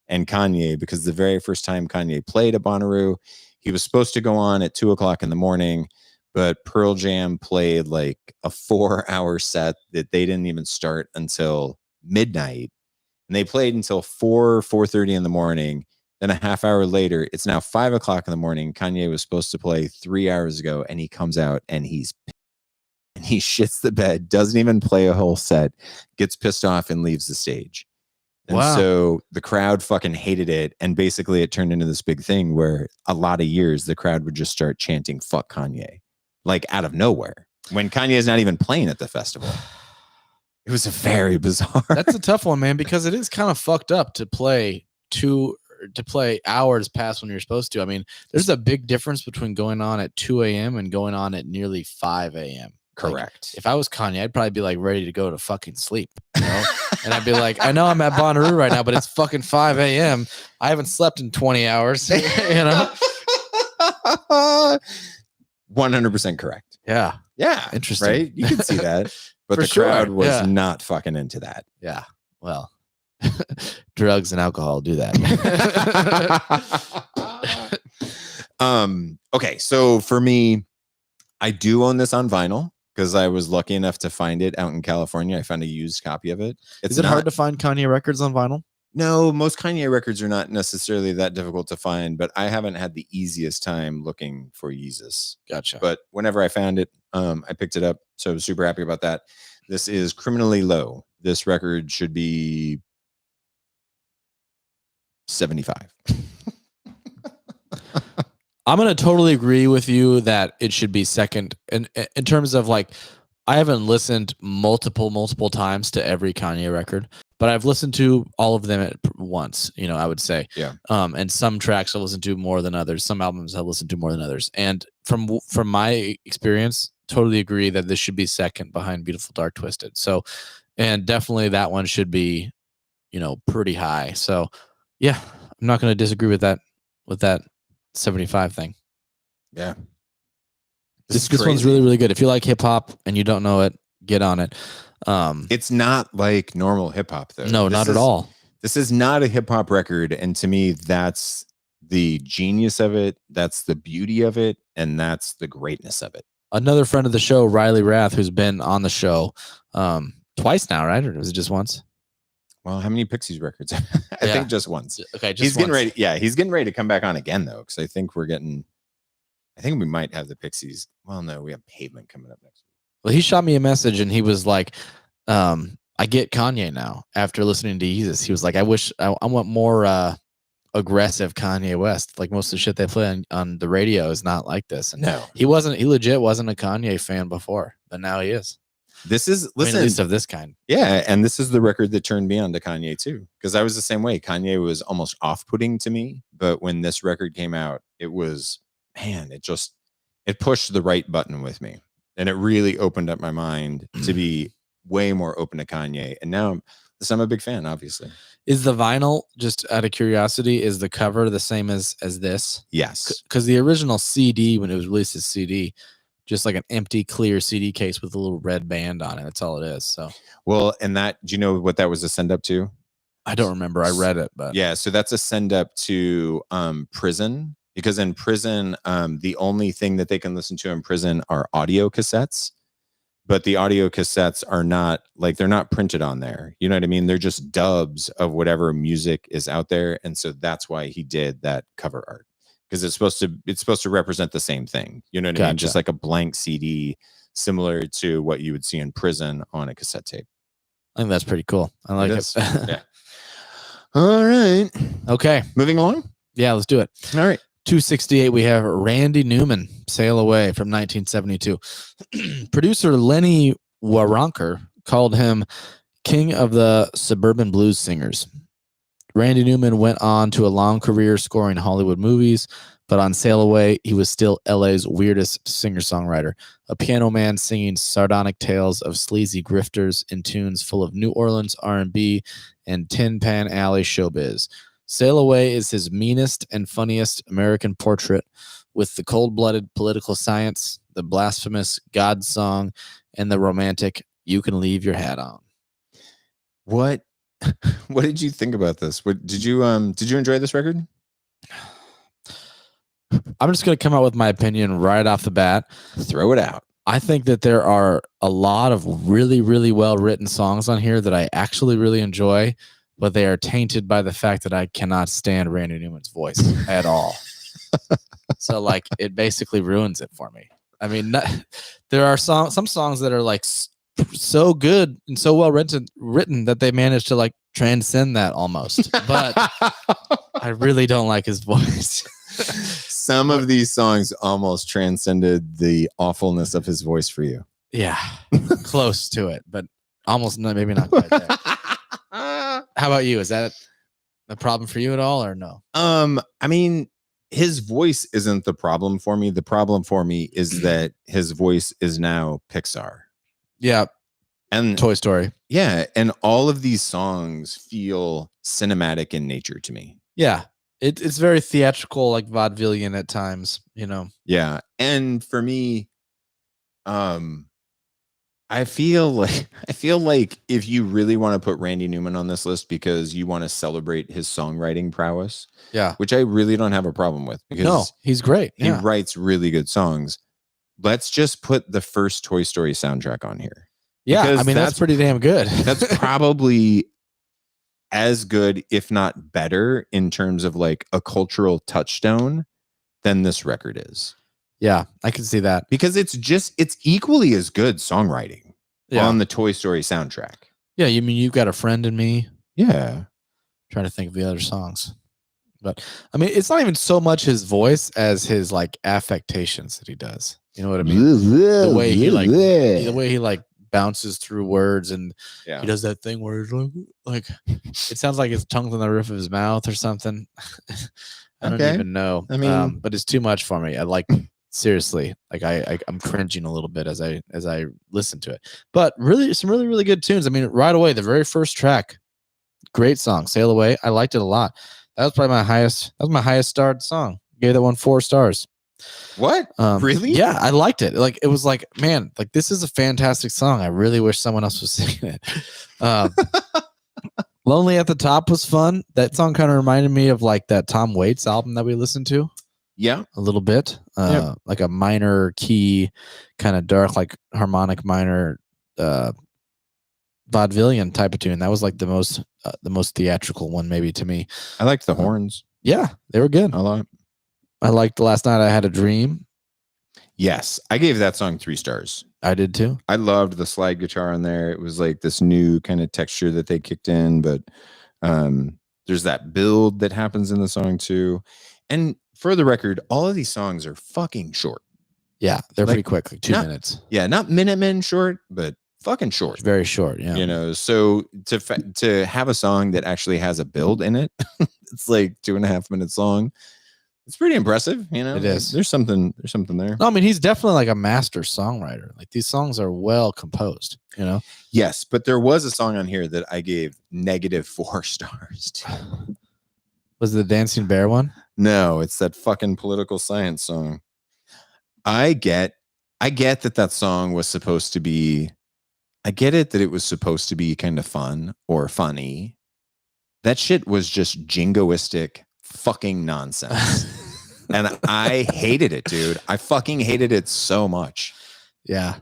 and Kanye, because the very first time Kanye played at Bonnaroo, he was supposed to go on at 2:00 in the morning, but Pearl Jam played like a 4-hour set that they didn't even start until midnight. And they played until 4:30 in the morning. Then a half hour later, it's now 5 o'clock in the morning. Kanye was supposed to play 3 hours ago, and he comes out and he shits the bed, doesn't even play a whole set, gets pissed off and leaves the stage. And so the crowd fucking hated it. And basically it turned into this big thing where a lot of years the crowd would just start chanting, fuck Kanye, like out of nowhere when Kanye is not even playing at the festival. It was very bizarre. That's a tough one, man, because it is kind of fucked up to play hours past when you're supposed to. I mean, there's a big difference between going on at 2 a.m. and going on at nearly 5 a.m. Correct. Like, if I was Kanye, I'd probably be like ready to go to fucking sleep, you know? And I'd be like, I know I'm at Bonnaroo right now, but it's fucking 5 a.m. I haven't slept in 20 hours, you know? 100% correct. Yeah. Yeah. Interesting. Right? You can see that. But For the sure, crowd was yeah. not fucking into that. Yeah. Well, drugs and alcohol do that. Okay. So for me, I do own this on vinyl because I was lucky enough to find it out in California. I found a used copy of it. Is it hard to find Kanye records on vinyl? No, most Kanye records are not necessarily that difficult to find, but I haven't had the easiest time looking for Yeezus. Gotcha. But whenever I found it, I picked it up. So I was super happy about that. This is Criminally Low. This record should be 75. I'm going to totally agree with you that it should be second. And in terms of like, I haven't listened multiple times to every Kanye record, but I've listened to all of them at once, you know, I would say. Yeah. And some tracks I listen to more than others. Some albums I listen to more than others. And from my experience, totally agree that this should be second behind Beautiful Dark Twisted. So, and definitely that one should be, you know, pretty high. So yeah, I'm not going to disagree with that 75 thing. Yeah. This one's really, really good. If you like hip hop and you don't know it, get on it. It's not like normal hip hop though. No, not at all. This is not a hip hop record. And to me, that's the genius of it. That's the beauty of it. And that's the greatness of it. Another friend of the show, Riley Rath, who's been on the show twice now, right? Or was it just once? Well, how many Pixies records? I think just once. Okay, he's getting ready. Yeah, he's getting ready to come back on again though, because I think we might have the Pixies. Well, no, we have Pavement coming up next week. Well, he shot me a message and he was like, I get Kanye now after listening to Yeezus. He was like, I want more aggressive Kanye West. Like most of the shit they play on the radio is not like this. And no, he legit wasn't a Kanye fan before, but now he is. Listen, at least of this kind. Yeah, and this is the record that turned me on to Kanye too, because I was the same way. Kanye was almost off-putting to me, but when this record came out, it was, man, it pushed the right button with me, and it really opened up my mind to be way more open to Kanye. And now I'm a big fan. Obviously, is the vinyl, just out of curiosity, is the cover the same as this? Yes, because the original CD, when it was released as CD, just like an empty clear CD case with a little red band on it. That's all it is. So, well, and do you know what that was a send up to? I don't remember. I read it, but yeah. So that's a send up to Prison, because in Prison, the only thing that they can listen to in prison are audio cassettes, but the audio cassettes are not like, they're not printed on there. You know what I mean? They're just dubs of whatever music is out there. And so that's why he did that cover art. Because it's supposed to represent the same thing. You know what I mean? Just like a blank CD, similar to what you would see in prison on a cassette tape. I think that's pretty cool. I like it. Yeah. All right. Okay. Moving along? Yeah, let's do it. All right. 268, we have Randy Newman, Sail Away from 1972. Producer Lenny Waronker called him king of the suburban blues singers. Randy Newman went on to a long career scoring Hollywood movies, but on Sail Away, he was still LA's weirdest singer-songwriter, a piano man singing sardonic tales of sleazy grifters in tunes full of New Orleans R&B and Tin Pan Alley showbiz. Sail Away is his meanest and funniest American portrait, with the cold-blooded political science, the blasphemous God song, and the romantic "You Can Leave Your Hat On." What did you think about this? Did you enjoy this record? I'm just going to come out with my opinion right off the bat. Throw it out. I think that there are a lot of really, really well-written songs on here that I actually really enjoy, but they are tainted by the fact that I cannot stand Randy Newman's voice at all. So like it basically ruins it for me. I mean, there are some songs that are like so good and so well written that they manage to like transcend that almost. But I really don't like his voice. Some of these songs almost transcended the awfulness of his voice for you. Yeah, close to it, but almost not, maybe not quite there. How about you? Is that a problem for you at all, or no? I mean, his voice isn't the problem for me. The problem for me is that his voice is now Pixar. Yeah, and Toy Story. Yeah, and all of these songs feel cinematic in nature to me. Yeah, it's very theatrical, like vaudevillian at times, you know. Yeah, and for me, I feel like if you really want to put Randy Newman on this list because you want to celebrate his songwriting prowess, yeah, which I really don't have a problem with because no, he's great. He writes really good songs. Let's just put the first Toy Story soundtrack on here. Yeah, I mean that's pretty damn good. That's probably as good, if not better, in terms of like a cultural touchstone than this record is. Yeah, I can see that because it's equally as good songwriting on the Toy Story soundtrack. Yeah, you mean You've Got a Friend in Me? Yeah. Trying to think of the other songs. But I mean, it's not even so much his voice as his like affectations that he does. You know what I mean? The way he like bounces through words and he does that thing where he's like it sounds like his tongue's on the roof of his mouth or something. I don't even know. I mean, but it's too much for me. I like seriously, like I'm cringing a little bit as I listen to it. But really, some really good tunes. I mean, right away, the very first track, great song, "Sail Away." I liked it a lot. That was probably my highest. That was my highest starred song. Gave that one 4 stars. What? Really? Yeah, I liked it. Like it was like, man, like this is a fantastic song. I really wish someone else was singing it. Lonely at the Top was fun. That song kind of reminded me of like that Tom Waits album that we listened to. Yeah, a little bit. Like a minor key, kind of dark, like harmonic minor, vaudevillian type of tune. That was like the most theatrical one, maybe to me. I liked the horns. Yeah, they were good. A lot. I liked Last Night I Had a Dream. Yes, I gave that song 3 stars. I did too. I loved the slide guitar on there. It was like this new kind of texture that they kicked in, but there's that build that happens in the song too. And for the record, all of these songs are fucking short. Yeah, they're pretty quick, like 2 minutes. Yeah, not Minutemen short, but fucking short. Very short, yeah. You know, so to have a song that actually has a build in it, it's like 2.5 minutes long. It's pretty impressive, you know. It is. There's something there. No, I mean, he's definitely like a master songwriter. Like these songs are well composed, you know. Yes, but there was a song on here that I gave -4 stars to. Was it the Dancing Bear one? No, it's that fucking Political Science song. I get that song was supposed to be. I get it that it was supposed to be kind of fun or funny. That shit was just jingoistic fucking nonsense. And I hated it, dude. I fucking hated it so much. Yeah.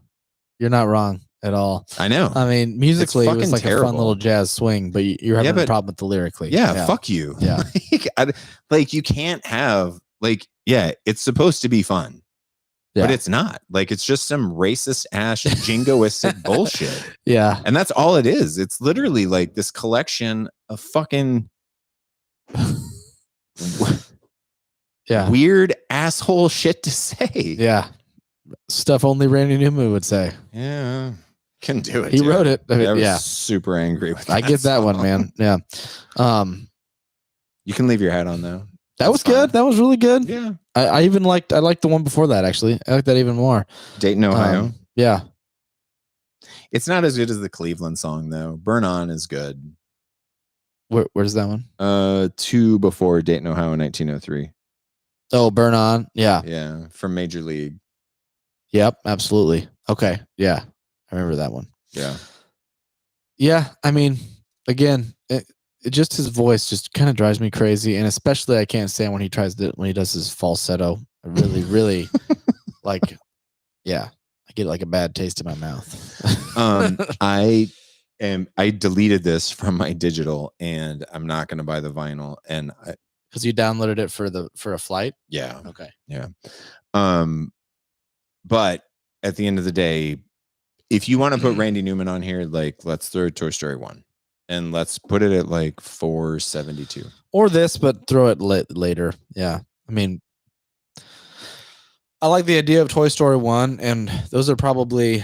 You're not wrong at all. I know. I mean, musically, it was like terrible. a fun little jazz swing, but you're having a problem with the lyrically. Yeah, fuck you. Yeah. Like, you can't have, like, yeah, it's supposed to be fun. Yeah. But it's not. Like, it's just some racist ass jingoistic bullshit. Yeah. And that's all it is. It's literally like this collection of fucking weird asshole shit to say. Yeah. Stuff only Randy Newman would say. Yeah. Can do it. He wrote it. I was super angry with that. I get that one, man. Yeah. You can leave your hat on though. That was good. That was really good. Yeah. I liked the one before that, actually. I like that even more. Dayton, Ohio. Yeah. It's not as good as the Cleveland song, though. Burn On is good. Where's that one? 2 before Dayton, Ohio in 1903. Oh, Burn On. Yeah. Yeah. From Major League. Yep. Absolutely. Okay. Yeah. I remember that one. Yeah. Yeah. I mean, again, just his voice just kind of drives me crazy, and especially I can't stand when he does his falsetto. I really like, yeah, I get like a bad taste in my mouth. I And I deleted this from my digital, and I'm not going to buy the vinyl. And because you downloaded it for a flight. Yeah. Okay. Yeah. But at the end of the day, if you want to put Randy Newman on here, like, let's throw Toy Story 1 and let's put it at like 472 or this, but throw it later. Yeah. I mean, I like the idea of Toy Story 1, and those are probably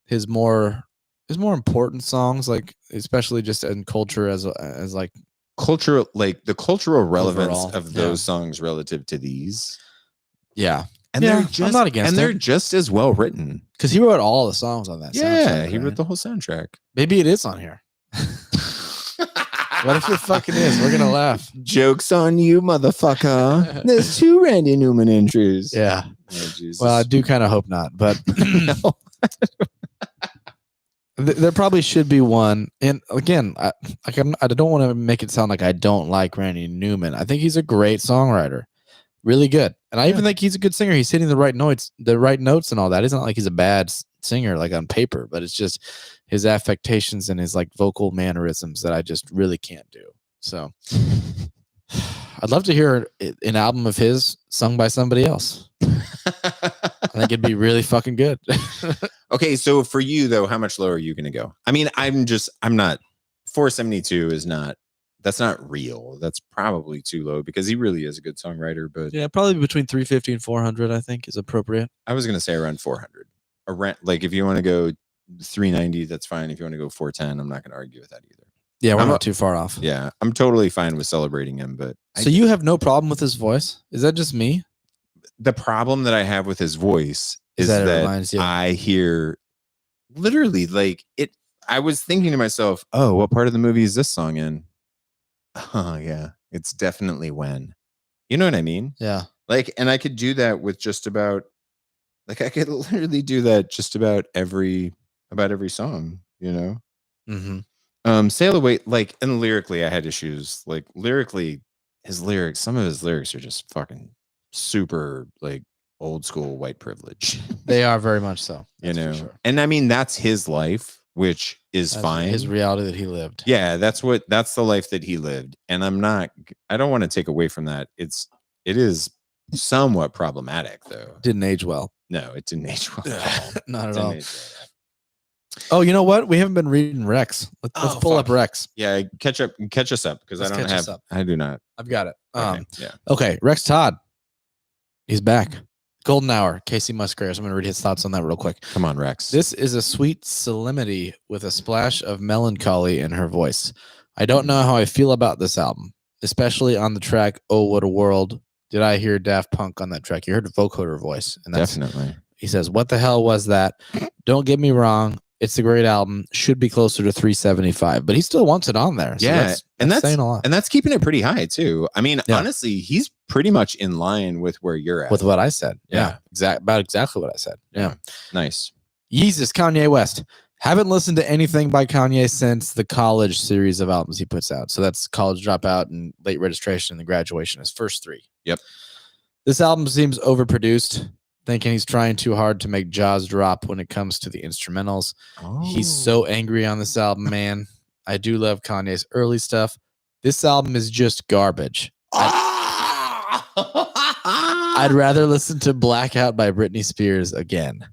his more important songs, like especially just in culture as like cultural, like the cultural relevance overall, of those songs relative to these. Yeah. And yeah, they're just, I'm not against and it. they're just as well written because he wrote all the songs on that soundtrack. Yeah, he wrote the whole soundtrack. Maybe it is on here. What if it fucking is? We're gonna laugh. Jokes on you, motherfucker. There's 2 Randy Newman entries. Yeah. Oh, Jesus. Well, I do kind of hope not, but there probably should be one. And again, I don't want to make it sound like I don't like Randy Newman. I think he's a great songwriter, really good, and I even think he's a good singer. He's hitting the right notes and all that. It's not like he's a bad singer like on paper, but it's just his affectations and his like vocal mannerisms that I just really can't do. So I'd love to hear an album of his sung by somebody else. I think it'd be really fucking good. Okay, so for you though, how much lower are you going to go? I mean, I'm not 472 is not, that's not real. That's probably too low because he really is a good songwriter, but yeah, probably between 350 and 400 I think is appropriate. I was going to say around 400. Around, like if you want to go 390, that's fine. If you want to go 410, I'm not going to argue with that either. Yeah, we're not too far off. Yeah, I'm totally fine with celebrating him, but so you have no problem with his voice? Is that just me? The problem that I have with his voice is that I hear literally like it. I was thinking to myself, oh, what part of the movie is this song in? Oh, yeah, it's definitely When. You know what I mean? Yeah. Like, and I could do that with just about, like, I could literally do that just about every song, you know? Mm-hmm. Sail Away, like, and lyrically, I had issues. Like, lyrically, some of his lyrics are just fucking super, like, old school white privilege. They are very much so. You know? Sure. And I mean, that's his life, which is fine. His reality that he lived. Yeah, that's the life that he lived. And I don't want to take away from that. It is somewhat problematic, though. Didn't age well. No, it didn't age well. Not at all. Oh, you know what? We haven't been reading Rex. Let's pull up Rex. Yeah, catch us up because I do not. I've got it. Yeah. Okay, Rex Todd. He's back. Golden Hour, Casey Musgraves. I'm going to read his thoughts on that real quick. Come on, Rex. This is a sweet solemnity with a splash of melancholy in her voice. I don't know how I feel about this album, especially on the track "Oh What a World." Did I hear Daft Punk on that track? You heard the vocoder voice. And definitely. He says, "What the hell was that?" Don't get me wrong. It's a great album. Should be closer to 375, but he still wants it on there. So yeah, that's saying a lot. And that's keeping it pretty high too. I mean, honestly, he's pretty much in line with where you're at. With what I said. Yeah. About exactly what I said. Yeah. Nice. Yeezus, Kanye West. Haven't listened to anything by Kanye since the college series of albums he puts out. So that's College Dropout and Late Registration and The Graduation, his first 3. Yep. This album seems overproduced. Thinking he's trying too hard to make jaws drop when it comes to the instrumentals. Oh. He's so angry on this album, man. I do love Kanye's early stuff. This album is just garbage. I'd rather listen to Blackout by Britney Spears again.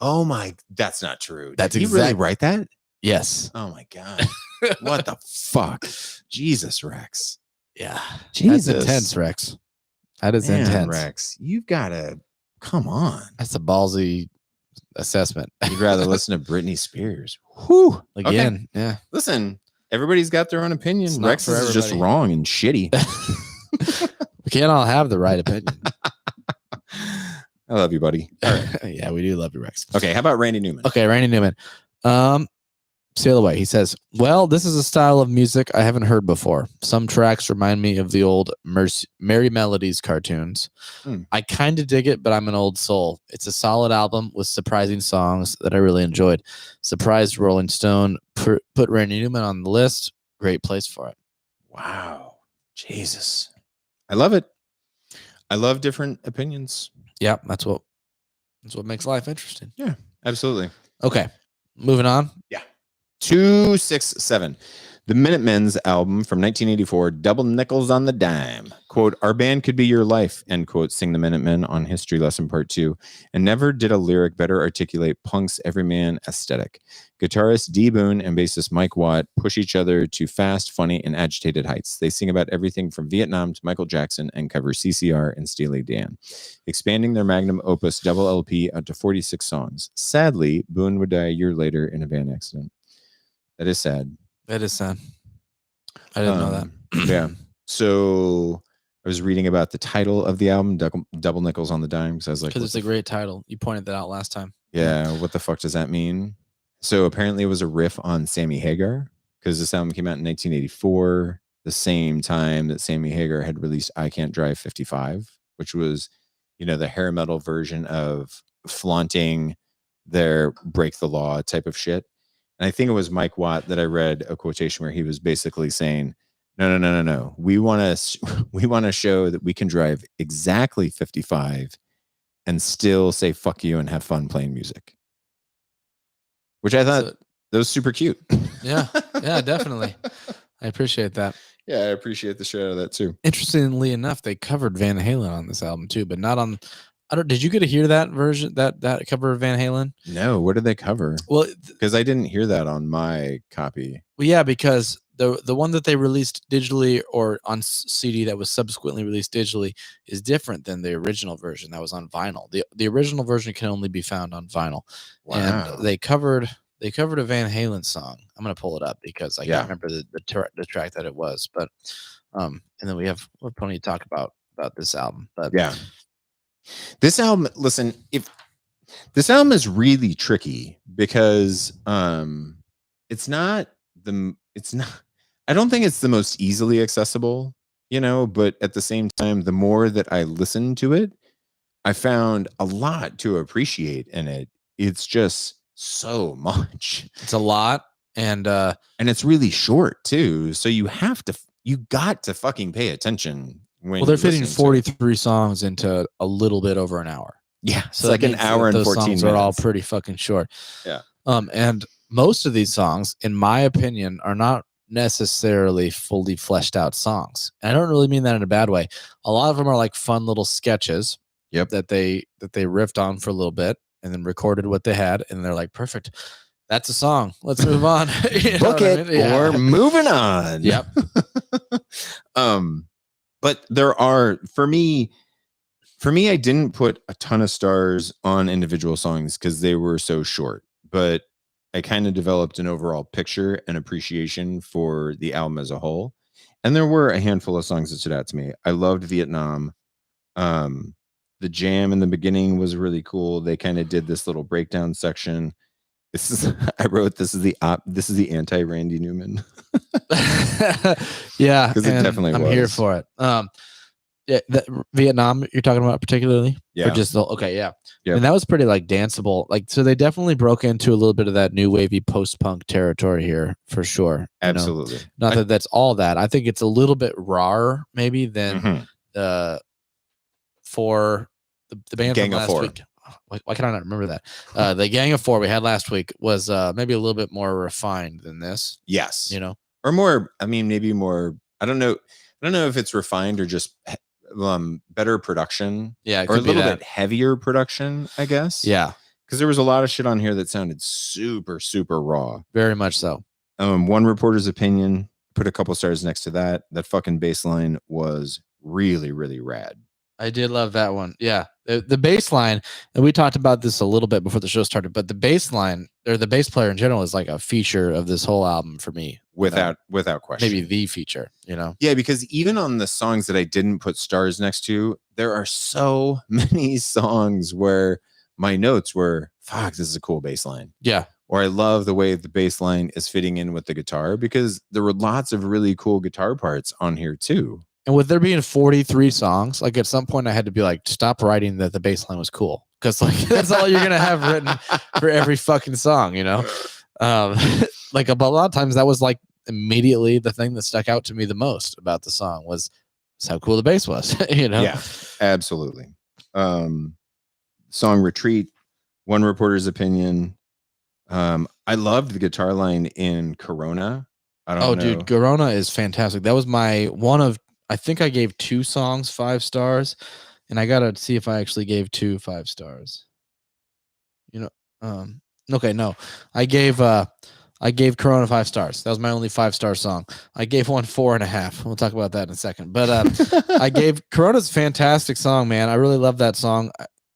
Oh my, that's not true. Did he really write that? Yes. Oh my God. What the fuck? Jesus, Rex. Yeah. Jesus. That's intense, Rex. That is intense. Rex, you've got to. Come on. That's a ballsy assessment. You'd rather listen to Britney Spears. Whew. Again, okay. Yeah. Listen, everybody's got their own opinion. Rex is just wrong and shitty. We can't all have the right opinion. I love you, buddy. Yeah, we do love you, Rex. Okay, how about Randy Newman? Okay, Randy Newman. Sail Away. He says, well, this is a style of music I haven't heard before. Some tracks remind me of the old Merry Melodies cartoons. I kind of dig it, but I'm an old soul. It's a solid album with surprising songs that I really enjoyed. Surprised Rolling Stone put Randy Newman on the list. Great place for it. Wow. Jesus. I love it. I love different opinions. Yeah, that's what makes life interesting. Yeah, absolutely. Okay, moving on. Yeah. 267. The Minutemen's album from 1984, Double Nickels on the Dime. Quote, our band could be your life, end quote, sing the Minutemen on History Lesson Part 2. And never did a lyric better articulate punk's everyman aesthetic. Guitarist D. Boone and bassist Mike Watt push each other to fast, funny, and agitated heights. They sing about everything from Vietnam to Michael Jackson and cover CCR and Steely Dan, expanding their magnum opus double LP out to 46 songs. Sadly, Boone would die a year later in a van accident. That is sad. That is sad. I didn't know that. Yeah. So I was reading about the title of the album, Double Nickels on the Dime. Because I was like, because it's a great title. You pointed that out last time. Yeah. What the fuck does that mean? So apparently it was a riff on Sammy Hagar, because this album came out in 1984, the same time that Sammy Hagar had released I Can't Drive 55, which was, the hair metal version of flaunting their break the law type of shit. And I think it was Mike Watt that I read a quotation where he was basically saying, no. We want to show that we can drive exactly 55 and still say fuck you and have fun playing music. Which I thought that was super cute. Yeah, definitely. I appreciate that. Yeah, I appreciate the shit out of that too. Interestingly enough, they covered Van Halen on this album too, but not on. Did you get to hear that version, that cover of Van Halen? No, what did they cover? Well, because I didn't hear that on my copy. Well, yeah, because the one that they released digitally or on CD that was subsequently released digitally is different than the original version that was on vinyl. The original version can only be found on vinyl. Wow. And they covered a Van Halen song. I'm gonna pull it up because I can't remember the track that it was, but and then we'll plenty to talk about this album. But yeah. This album, listen, if this album is really tricky because it's not I don't think it's the most easily accessible, but at the same time, the more that I listened to it, I found a lot to appreciate in it. It's just so much. It's a lot, and it's really short too. So you got to fucking pay attention. They're fitting 43 songs into a little bit over an hour. Yeah, it's like an hour and 14 minutes. Are all pretty fucking short. Yeah. And most of these songs, in my opinion, are not necessarily fully fleshed out songs. And I don't really mean that in a bad way. A lot of them are like fun little sketches. Yep. That they riffed on for a little bit and then recorded what they had, and they're like, perfect. That's a song. Let's move on. Book it. Yeah. We're moving on. Yep. But there are, for me, I didn't put a ton of stars on individual songs because they were so short, but I kind of developed an overall picture and appreciation for the album as a whole. And there were a handful of songs that stood out to me. I loved Vietnam. The jam in the beginning was really cool. They kind of did this little breakdown section. This is the anti Randy Newman. Yeah, because it definitely I'm here for it. Yeah, Vietnam you're talking about particularly? Yeah. Or just yeah. And that was pretty like danceable. Like, so they definitely broke into a little bit of that new wavy post-punk territory here for sure. Absolutely. Not that that's all that. I think it's a little bit rawer maybe than for the band Gang from of last Four. week. Why can I not remember that? The Gang of Four we had last week was maybe a little bit more refined than this. Yes. Or more, maybe more, I don't know if it's refined or just better production. Yeah. Or a little bit heavier production, I guess. Yeah. Because there was a lot of shit on here that sounded super, super raw. Very much so. One reporter's opinion, put a couple stars next to that. That fucking bass line was really, really rad. I did love that one. Yeah. The bass line, and we talked about this a little bit before the show started, but the bass line, or the bass player in general, is like a feature of this whole album for me. Without question. Maybe the feature, Yeah, because even on the songs that I didn't put stars next to, there are so many songs where my notes were, fuck, this is a cool bass line. Yeah. Or I love the way the bass line is fitting in with the guitar, because there were lots of really cool guitar parts on here too. And with there being 43 songs, like at some point I had to be like, stop writing that the bass line was cool. Because like that's all you're gonna have written for every fucking song, Like a lot of times that was like immediately the thing that stuck out to me the most about the song was how cool the bass was, Yeah, absolutely. Song Retreat, one reporter's opinion. I loved the guitar line in Corona. I don't know. Dude, Corona is fantastic. That was my one of, I think I gave 2 songs 5 stars, and I gotta see if I actually gave 2 5 stars. You know, okay, no, I gave Corona 5 stars. That was my only 5-star song. I gave one 4.5. We'll talk about that in a second. But I gave Corona's a fantastic song, man. I really love that song.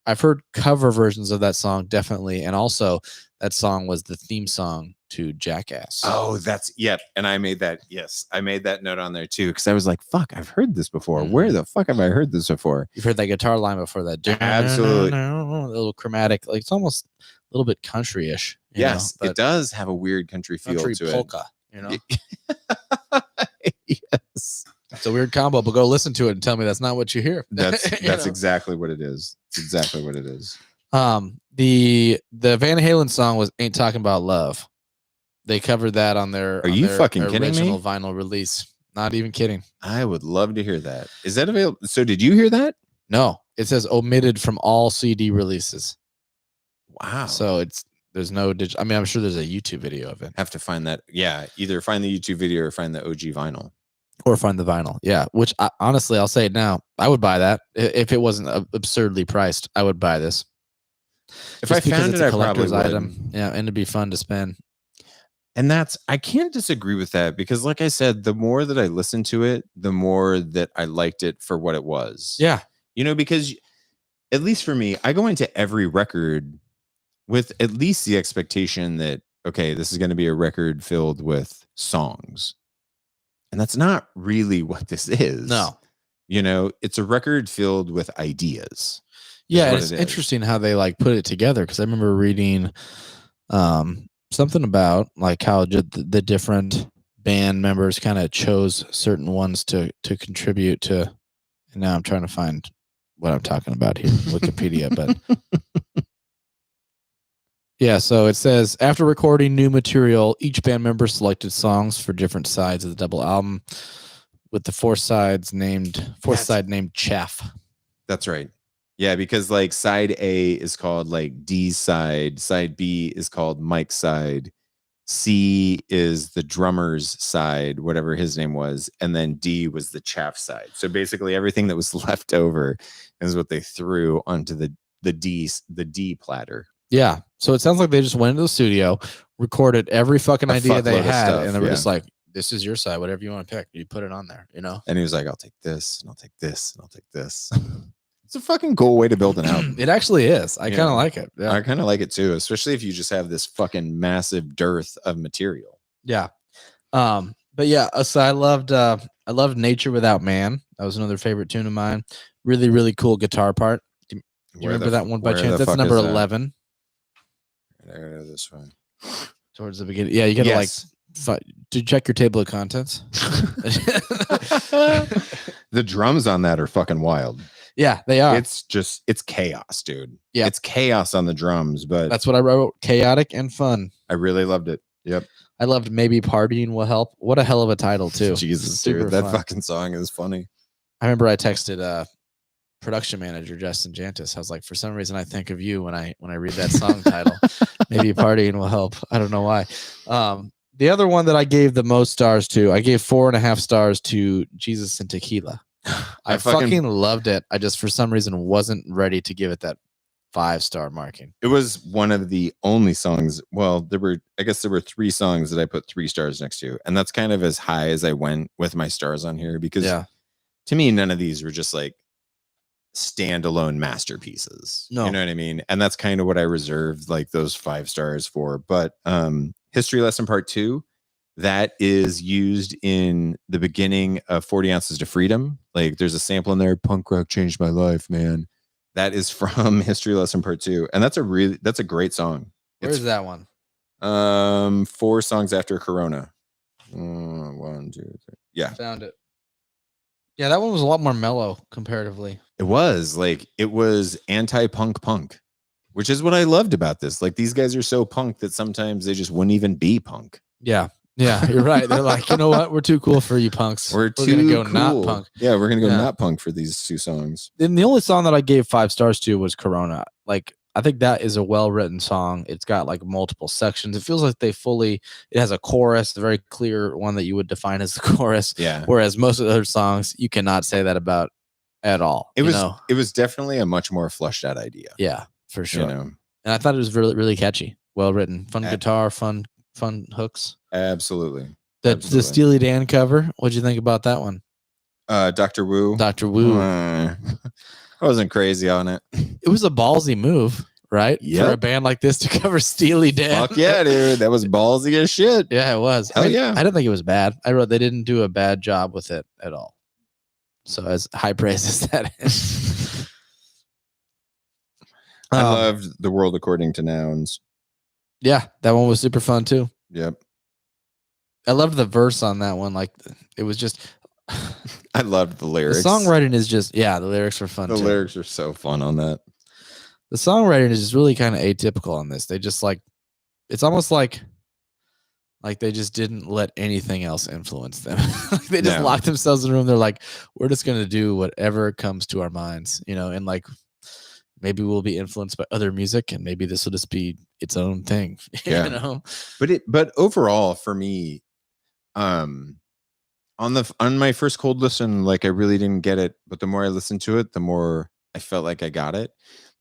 I've heard cover versions of that song, definitely, and also that song was the theme song to Jackass. Oh, yep. And I made that. Yes, I made that note on there too because I was like, "Fuck, I've heard this before. Where the fuck have I heard this before?" You've heard that guitar line before that? Absolutely. A little chromatic, like it's almost a little bit country-ish. Yes, it does have a weird country feel to polka, it. You know. Yes, it's a weird combo, but go listen to it and tell me that's not what you hear. That's exactly what it is. It's exactly what it is. The Van Halen song was "Ain't Talking About Love." They covered that on their fucking kidding original me? vinyl release. Not even kidding. I would love to hear that. Is that available? So did you hear that? No, it says omitted from all CD releases. Wow. So there's no digital. I mean, I'm sure there's a YouTube video of it. Have to find that. Yeah, either find the YouTube video or find the OG vinyl. Or find the vinyl. Yeah, which honestly, I'll say it now. I would buy that if it wasn't absurdly priced. I would buy this. If I found it, I probably would. Item. Yeah, and it'd be fun to spend. And I can't disagree with that because, like I said, the more that I listened to it, the more that I liked it for what it was. Yeah. Because at least for me, I go into every record with at least the expectation that, okay, this is going to be a record filled with songs. And that's not really what this is. No. It's a record filled with ideas. Yeah, it's interesting how they put it together because I remember reading something about how the different band members kind of chose certain ones to contribute to. And now I'm trying to find what I'm talking about here, Wikipedia, but yeah, so it says after recording new material, each band member selected songs for different sides of the double album, with the fourth side named Chaff. That's right. Yeah, because side A is called D's side B is called Mike's side, C is the drummer's side, whatever his name was, and then D was the Chaff side. So basically everything that was left over is what they threw onto the D platter. Yeah. So it sounds like they just went into the studio, recorded every fucking idea they had, and they were just like, this is your side, whatever you want to pick. You put it on there, And he was like, I'll take this, and I'll take this, and I'll take this. It's a fucking cool way to build an album. It actually is. I kind of like it. Yeah. I kind of like it too, especially if you just have this fucking massive dearth of material. Yeah. But yeah, so I loved Nature Without Man. That was another favorite tune of mine. Really, really cool guitar part. Do you remember that one by chance? That's number 11. There, this one. Towards the beginning. Yeah, you gotta to check your table of contents. The drums on that are fucking wild. Yeah, they are. It's chaos, dude. Yeah. It's chaos on the drums, but that's what I wrote. Chaotic and fun. I really loved it. Yep. I loved Maybe Partying Will Help. What a hell of a title, too. Jesus, dude. That fucking song is funny. I remember I texted production manager Justin Jantis. I was like, for some reason I think of you when I read that song title. Maybe Partying Will Help. I don't know why. The other one that I gave the most stars to, I gave 4.5 stars to Jesus and Tequila. I fucking loved it. I just for some reason wasn't ready to give it that 5-star marking. It was one of the only songs. Well, there were 3 songs that I put 3 stars next to, and that's kind of as high as I went with my stars on here because to me none of these were just standalone masterpieces. No. You know what I mean? And that's kind of what I reserved those 5 stars for. But History Lesson Part 2, that is used in the beginning of 40 Ounces to Freedom. There's a sample in there, punk rock changed my life, man. That is from History Lesson Part 2. And that's a great song. Where's that one? 4 songs after Corona. 1, 2, 3. Yeah. Found it. Yeah, that one was a lot more mellow comparatively. It was anti-punk, which is what I loved about this. These guys are so punk that sometimes they just wouldn't even be punk. Yeah. Yeah, you're right. They're like, you know what? We're too cool for you punks. We're gonna go cool. not punk. Yeah, we're gonna go not punk for these 2 songs. Then the only song that I gave 5 stars to was Corona. I think that is a well-written song. It's got like multiple sections. It feels like it has a chorus, a very clear one that you would define as the chorus. Yeah. Whereas most of the other songs, you cannot say that about at all. It was definitely a much more fleshed out idea. Yeah, for sure. You know? And I thought it was really, really catchy, well written, fun guitar, fun hooks. Absolutely. The Steely Dan cover. What'd you think about that one? Dr. Wu. Dr. Wu. I wasn't crazy on it. It was a ballsy move, right? Yep. For a band like this to cover Steely Dan. Fuck yeah, dude. That was ballsy as shit. Yeah, it was. Hell yeah. I didn't think it was bad. I wrote they didn't do a bad job with it at all. So as high praise as that is. I loved The World According to Nouns. Yeah, that one was super fun too. Yep. I loved the verse on that one. Like it was just I loved the lyrics. The songwriting is just the lyrics were fun too. The lyrics are so fun on that. The songwriting is just really kind of atypical on this. They just it's almost like they just didn't let anything else influence them. They just locked themselves in a room. They're like, we're just gonna do whatever comes to our minds, and like maybe we'll be influenced by other music, and maybe this will just be its own thing. Yeah. But overall, for me, on my first cold listen, like I really didn't get it. But the more I listened to it, the more I felt like I got it.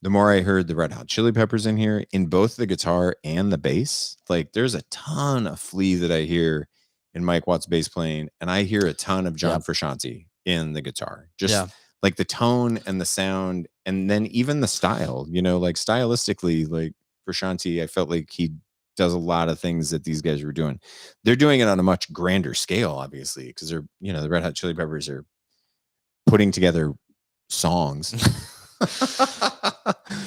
The more I heard the Red Hot Chili Peppers in here, in both the guitar and the bass, like there's a ton of Flea that I hear in Mike Watt's bass playing, and I hear a ton of John Frusciante in the guitar. Just like the tone and the sound, and then even the style, like stylistically, like Frusciante, I felt like he does a lot of things that these guys were doing. They're doing it on a much grander scale, obviously, because they're, the Red Hot Chili Peppers are putting together songs.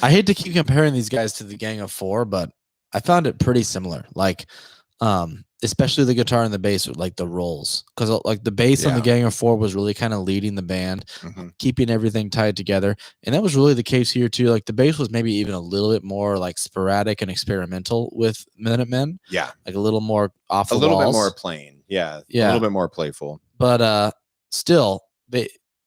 I hate to keep comparing these guys to the Gang of Four, but I found it pretty similar. Like, especially the guitar and the bass, like the rolls, because like the bass on the Gang of Four was really kind of leading the band, keeping everything tied together, and that was really the case here too. Like the bass was maybe even a little bit more like sporadic and experimental with Minutemen. Yeah, like a little more off the walls. A little bit more plain. Yeah, a little bit more playful. But still,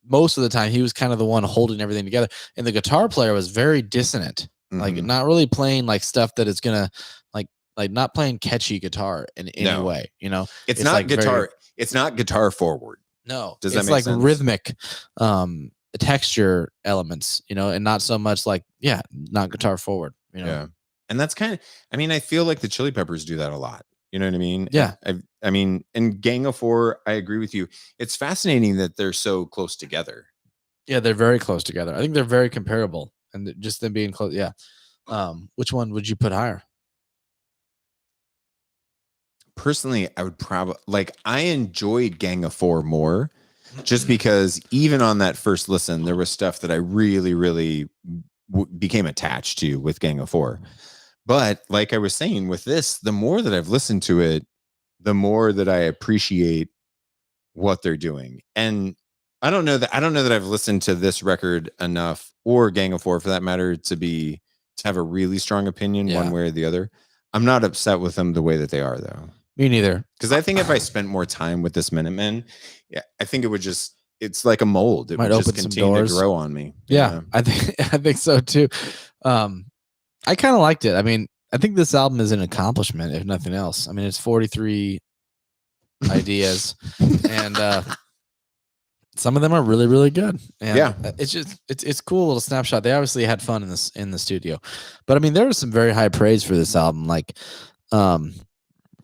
most of the time he was kind of the one holding everything together, and the guitar player was very dissonant, like not really playing like stuff that is gonna like not playing catchy guitar in any way. It's not like guitar. It's not guitar forward. No, does that make like sense? Rhythmic, texture elements, and not so much like not guitar forward. Yeah, and that's kind of. I mean, I feel like the Chili Peppers do that a lot. You know what I mean? Yeah. I mean, and Gang of Four, I agree with you. It's fascinating that they're so close together. Yeah, they're very close together. I think they're very comparable, and just them being close. Yeah. Which one would you put higher? Personally, I would probably I enjoyed Gang of Four more, just because even on that first listen, there was stuff that I really, really became attached to with Gang of Four. But like I was saying with this, the more that I've listened to it, the more that I appreciate what they're doing. And I don't know that I've listened to this record enough, or Gang of Four for that matter, to have a really strong opinion one way or the other. I'm not upset with them the way that they are, though. Me neither. Because I think if I spent more time with this Minutemen, I think it would it's like a mold. It might would open just continue to grow on me. Yeah, I think so too. I kind of liked it. I mean, I think this album is an accomplishment, if nothing else. I mean, it's 43 ideas, and some of them are really, really good. And it's just it's cool little snapshot. They obviously had fun in the studio, but I mean, there was some very high praise for this album. Like,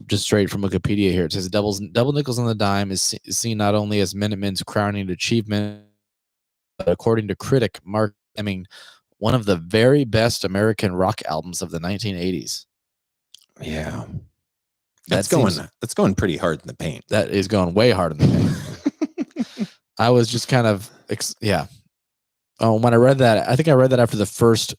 just straight from Wikipedia here, it says double nickels on the dime is seen not only as Minutemen's crowning achievement, but according to critic Mark Emming, one of the very best American rock albums of the 1980s. Yeah. That's going pretty hard in the paint. That is going way hard in the paint. I was just kind of, when I read that, I think I read that after the first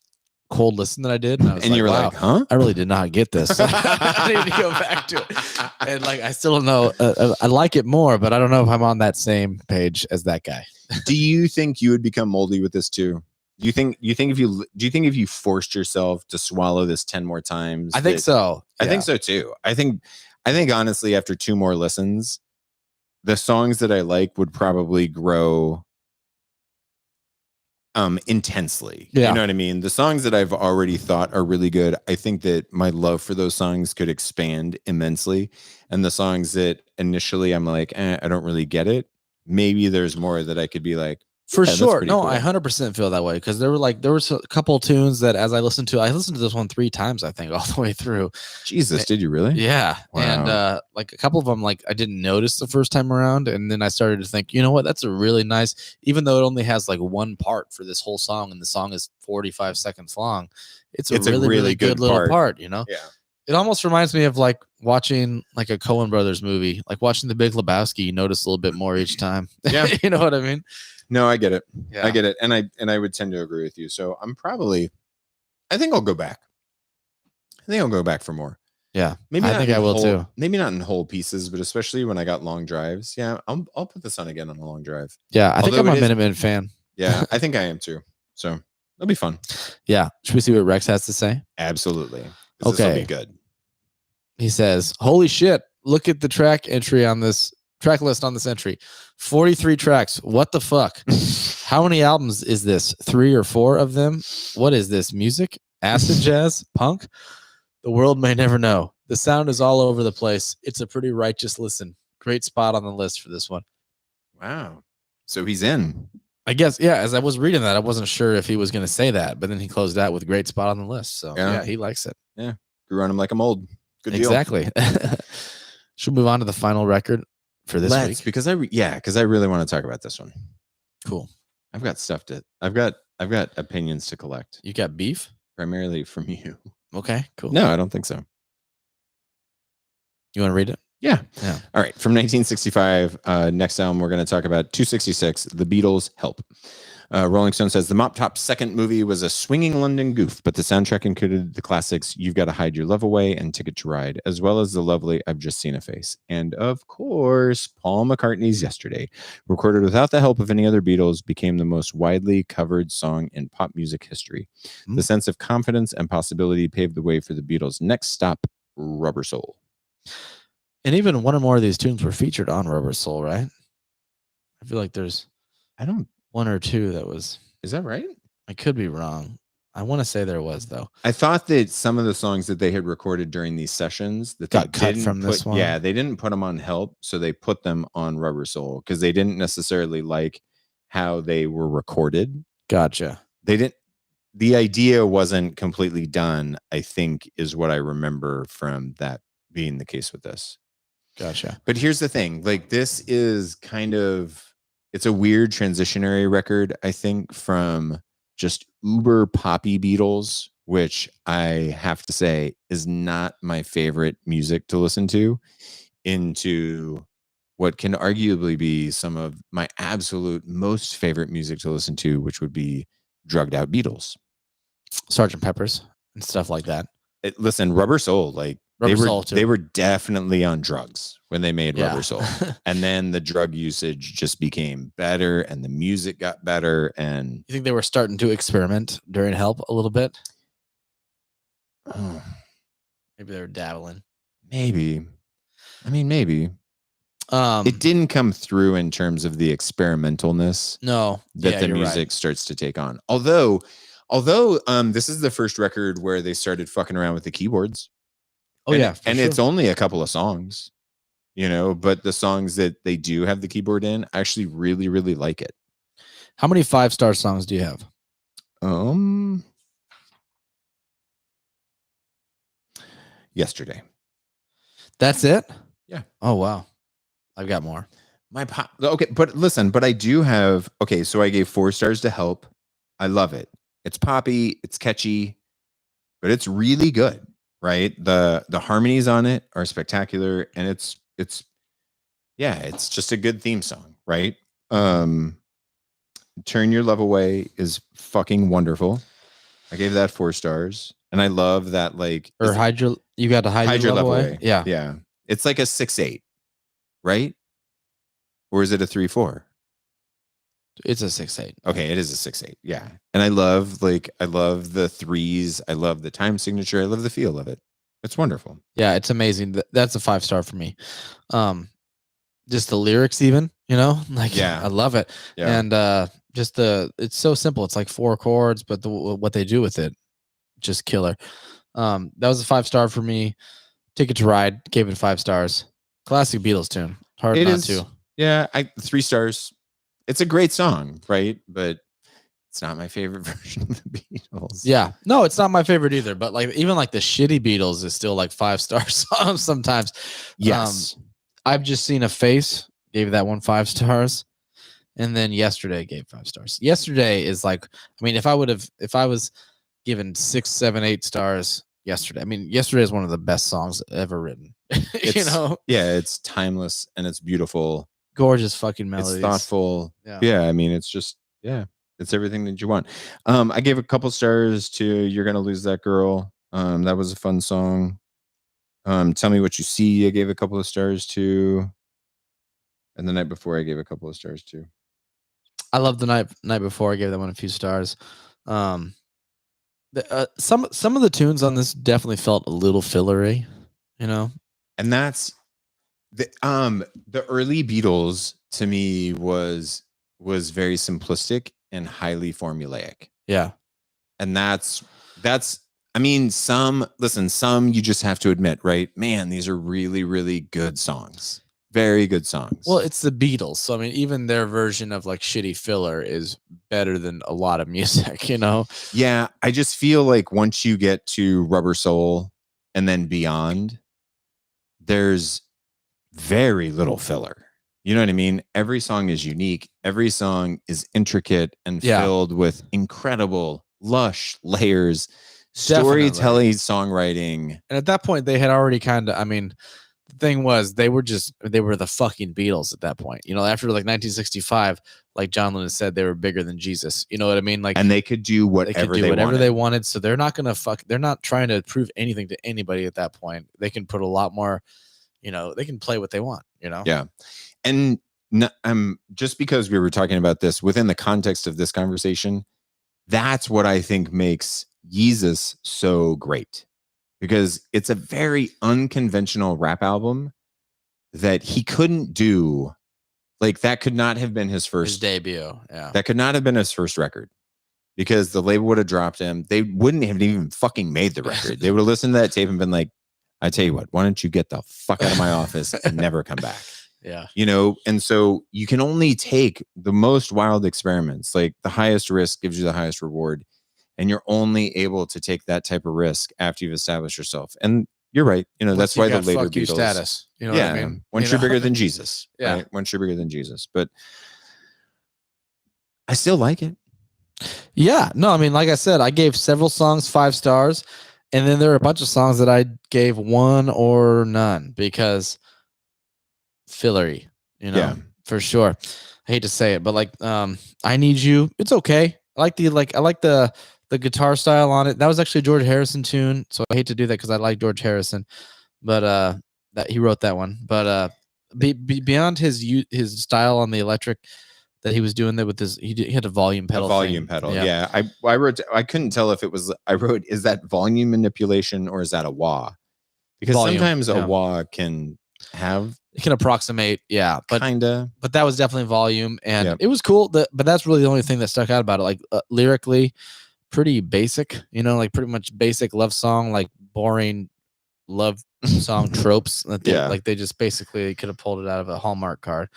cold listen that I did. And I was you were like, huh? I really did not get this. I need to go back to it. And like, I still don't know. I like it more, but I don't know if I'm on that same page as that guy. Do you think you would become moldy with this too? Do you think if you forced yourself to swallow this 10 more times? I think so. I think so too. I think honestly, after 2 more listens, the songs that I like would probably grow intensely. Yeah. You know what I mean? The songs that I've already thought are really good, I think that my love for those songs could expand immensely. And the songs that initially I'm like, I don't really get it. Maybe there's more that I could be like, For yeah, sure. No, cool. I 100% feel that way because there was a couple tunes that as I listened to this one 3 times, I think, all the way through. Jesus, did you really? Yeah. Wow. And like a couple of them, like I didn't notice the first time around. And then I started to think, you know what? That's a really nice, even though it only has like one part for this whole song and the song is 45 seconds long. It's a really good little part, you know? Yeah. It almost reminds me of like watching like a Coen Brothers movie, like watching The Big Lebowski. You notice a little bit more each time. Yeah. You know what I mean? No, I get it. Yeah. I get it. And I would tend to agree with you. So I think I'll go back. I think I'll go back for more. Yeah. Maybe I think I will too. Maybe not in whole pieces, but especially when I got long drives. Yeah, I'll put this on again on a long drive. Yeah, I think I'm a Minutemen fan. Yeah, I think I am too. So it'll be fun. Yeah. Should we see what Rex has to say? Absolutely. Okay. This will be good. He says, holy shit, look at the track list on this entry. 43 tracks. What the fuck? How many albums is this? 3 or 4 of them? What is this? Music? Acid jazz? Punk? The world may never know. The sound is all over the place. It's a pretty righteous listen. Great spot on the list for this one. Wow. So he's in. I guess, yeah, as I was reading that, I wasn't sure if he was going to say that, but then he closed out with great spot on the list. So, yeah, he likes it. Yeah. Grew on him like a mold. Good deal. Exactly. Should we move on to the final record for this week? Because I really want to talk about this one. Cool. I've got opinions to collect. You got beef? Primarily from you. Okay, cool. No, I don't think so. You want to read it? Yeah. All right. From 1965, next album, we're going to talk about 266, The Beatles' Help. Rolling Stone says the Mop Top's second movie was a swinging London goof, but the soundtrack included the classics You've Got to Hide Your Love Away and Ticket to Ride, as well as the lovely I've Just Seen a Face. And of course, Paul McCartney's Yesterday, recorded without the help of any other Beatles, became the most widely covered song in pop music history. The sense of confidence and possibility paved the way for the Beatles' next stop, Rubber Soul. And even one or more of these tunes were featured on Rubber Soul, right? I feel like there's one or two that was. Is that right? I could be wrong. I want to say there was, though. I thought that some of the songs that they had recorded during these sessions that got cut from this one. Yeah, they didn't put them on Help, so they put them on Rubber Soul because they didn't necessarily like how they were recorded. Gotcha. They didn't. The idea wasn't completely done, I think, is what I remember from that being the case with this. Gotcha. But here's the thing, like this is kind of, it's a weird transitionary record, I think, from just uber poppy Beatles, which I have to say is not my favorite music to listen to, into what can arguably be some of my absolute most favorite music to listen to, which would be drugged out Beatles. Sgt. Pepper's and stuff like that. Listen, Rubber Soul, like they were definitely on drugs when they made Rubber Soul. And then the drug usage just became better and the music got better. And you think they were starting to experiment during Help a little bit? Maybe they were dabbling. Maybe. I mean, maybe. It didn't come through in terms of the experimentalness. No. That the music starts to take on. Although this is the first record where they started fucking around with the keyboards. Oh, yeah. And it's only a couple of songs, you know, but the songs that they do have the keyboard in, I actually really, really like it. How many 5-star songs do you have? Yesterday. That's it? Yeah. Oh, wow. I've got more. Okay, but listen, but I do have, so I gave 4 stars to Help. I love it. It's poppy, it's catchy, but it's really good. Right, the harmonies on it are spectacular, and it's just a good theme song, right? Turn Your Love Away is fucking wonderful. I gave that 4 stars, and I love that, like, or you got to hide your love away. Yeah, it's like a 6/8, right? Or is it a 3/4? It's a 6/8. Okay, it is a 6/8. Yeah. And I love the threes. I love the time signature. I love the feel of it. It's wonderful. Yeah, it's amazing. That's a 5-star for me. Just the lyrics even, you know? Like, I love it. Yeah. And Just it's so simple. It's like 4 chords, but what they do with it, just killer. That was a 5-star for me. Ticket to Ride, gave it 5 stars. Classic Beatles tune. Hard It not is, to. yeah, 3 stars. It's a great song, right? But it's not my favorite version of the Beatles. Yeah, no, it's not my favorite either. But like even like the shitty Beatles is still like 5-star songs sometimes. Yes, I've just seen a face. Gave that one 5 stars. And then Yesterday gave 5 stars. Yesterday is like, I mean, if I was given 6, 7, 8 stars yesterday, I mean, Yesterday is one of the best songs ever written. You know? Yeah, it's timeless and it's beautiful. Gorgeous fucking melodies. It's thoughtful. Yeah, I mean, it's just, yeah, it's everything that you want. I gave a couple stars to You're Gonna Lose That Girl. That was a fun song. Tell Me What You See, I gave a couple of stars to. And the Night Before, I gave a couple of stars to. I love the night before. I gave that one a few stars. Some of the tunes on this definitely felt a little fillery, you know. And that's the early Beatles to me was very simplistic and highly formulaic. Yeah, and that's I mean, some you just have to admit, right? Man, these are really, really good songs. Very good songs. Well, it's the Beatles, so I mean, even their version of like shitty filler is better than a lot of music, you know? Yeah, I just feel like once you get to Rubber Soul and then beyond, there's very little filler. You know what I mean? Every song is unique. Every song is intricate and filled with incredible, lush layers, storytelling, songwriting. And at that point, they had already kind of, I mean, the thing was they were the fucking Beatles at that point. You know, after like 1965, like John Lennon said, they were bigger than Jesus. You know what I mean? Like, and they could do whatever they wanted. So they're not gonna they're not trying to prove anything to anybody at that point. They can put a lot more, you know, they can play what they want, you know? Yeah. And just because we were talking about this within the context of this conversation, that's what I think makes Yeezus so great. Because it's a very unconventional rap album that he couldn't do. Like, that could not have been his debut. Yeah. That could not have been his first record, because the label would have dropped him. They wouldn't have even fucking made the record. They would have listened to that tape and been like, I tell you what, why don't you get the fuck out of my office and never come back? Yeah. You know, and so you can only take the most wild experiments. Like, the highest risk gives you the highest reward. And you're only able to take that type of risk after you've established yourself. And you're right. You know, that's why the later Beatles status. You know what I mean? Once you're bigger than Jesus. Yeah. Right? Once you're bigger than Jesus. But I still like it. Yeah. No, I mean, like I said, I gave several songs 5 stars. And then there are a bunch of songs that I gave 1 or none because fillery, you know, for sure. I hate to say it, but like I Need You, it's okay. I like the guitar style on it. That was actually a George Harrison tune, so I hate to do that because I like George Harrison, but that he wrote that one. But beyond his style on the electric that he was doing that with his, he had a volume pedal. Yeah. I wrote. I couldn't tell if it was. I wrote, is that volume manipulation or is that a wah? Because sometimes a wah can have. It can approximate, but kinda. But that was definitely volume, and it was cool. But that's really the only thing that stuck out about it. Like lyrically, pretty basic. You know, like pretty much basic love song, like boring love song tropes. Like they just basically could have pulled it out of a Hallmark card.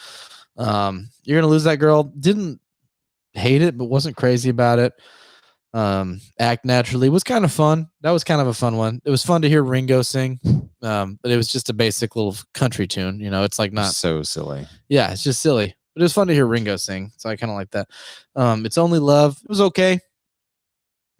You're Gonna Lose That Girl. Didn't hate it, but wasn't crazy about it. Act Naturally was kind of fun. That was kind of a fun one. It was fun to hear Ringo sing. But it was just a basic little country tune. You know, it's like not so silly. Yeah, it's just silly. But it was fun to hear Ringo sing. So I kind of like that. It's Only Love. It was okay.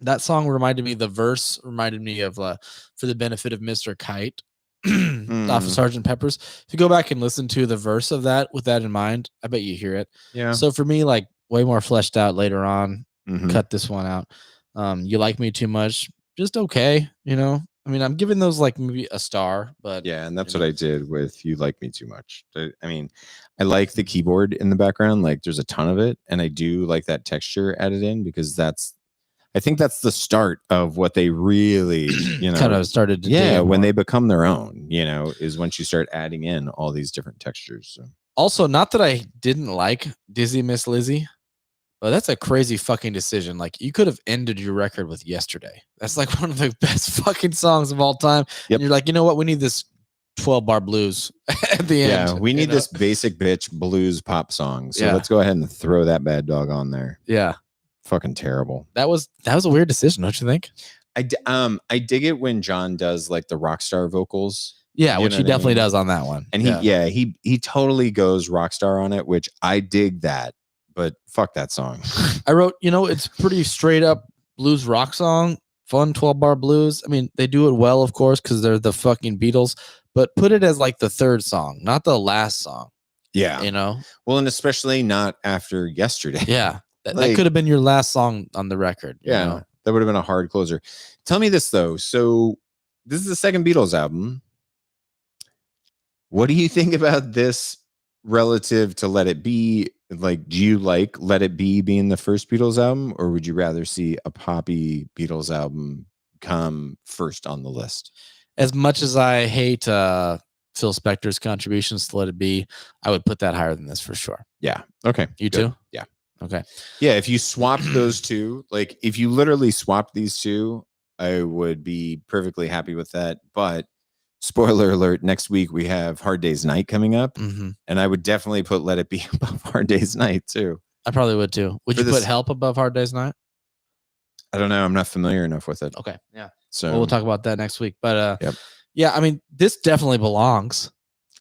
That song reminded me, the verse reminded me of For the Benefit of Mr. Kite off of Sgt. Pepper's. If you go back and listen to the verse of that with that in mind, I bet you hear it. Yeah. So for me, like way more fleshed out later on. Cut this one out. You Like Me Too Much, just okay, you know. I mean, I'm giving those like maybe a star, but yeah, and that's what I did with You Like Me Too Much. I mean, I like the keyboard in the background, like there's a ton of it, and I do like that texture added in, because I think that's the start of what they really, you know, kind of started to when they become their own, you know, is once you start adding in all these different textures. So. Also, not that I didn't like Dizzy Miss Lizzy, But that's a crazy fucking decision. Like, you could have ended your record with Yesterday. That's like one of the best fucking songs of all time. Yep. And you're like, you know what? We need this 12-bar blues at the end. Yeah, we need this basic bitch blues pop song. So Yeah. let's go ahead and throw that bad dog on there. Yeah. Fucking terrible. That was a weird decision, don't you think? I dig it when John does like the rock star vocals. Yeah, which he definitely does on that one. And he totally goes rock star on it, which I dig that. But fuck that song. I wrote, it's pretty straight up blues rock song, fun 12-bar blues. I mean, they do it well, of course, because they're the fucking Beatles. But put it as like the third song, not the last song. Yeah. Well, and especially not after Yesterday. Yeah. That could have been your last song on the record. Yeah. That would have been a hard closer. Tell me this, though. So this is the second Beatles album. What do you think about this relative to Let It Be? Like, do you like Let It Be being the first Beatles album, or would you rather see a poppy Beatles album come first on the list? As much as I hate Phil Spector's contributions to Let It Be, I would put that higher than this for sure. Yeah. Okay. You Good. too? Yeah. Okay. Yeah. If you swapped those two, like if you literally swapped these two, I would be perfectly happy with that. But spoiler alert, next week we have Hard Day's Night coming up. Mm-hmm. And I would definitely put Let It Be above Hard Day's Night too. I probably would too. Would you put Help above Hard Day's Night? I don't know. I'm not familiar enough with it. Okay. Yeah. So we'll talk about that next week. But yeah, I mean, this definitely belongs.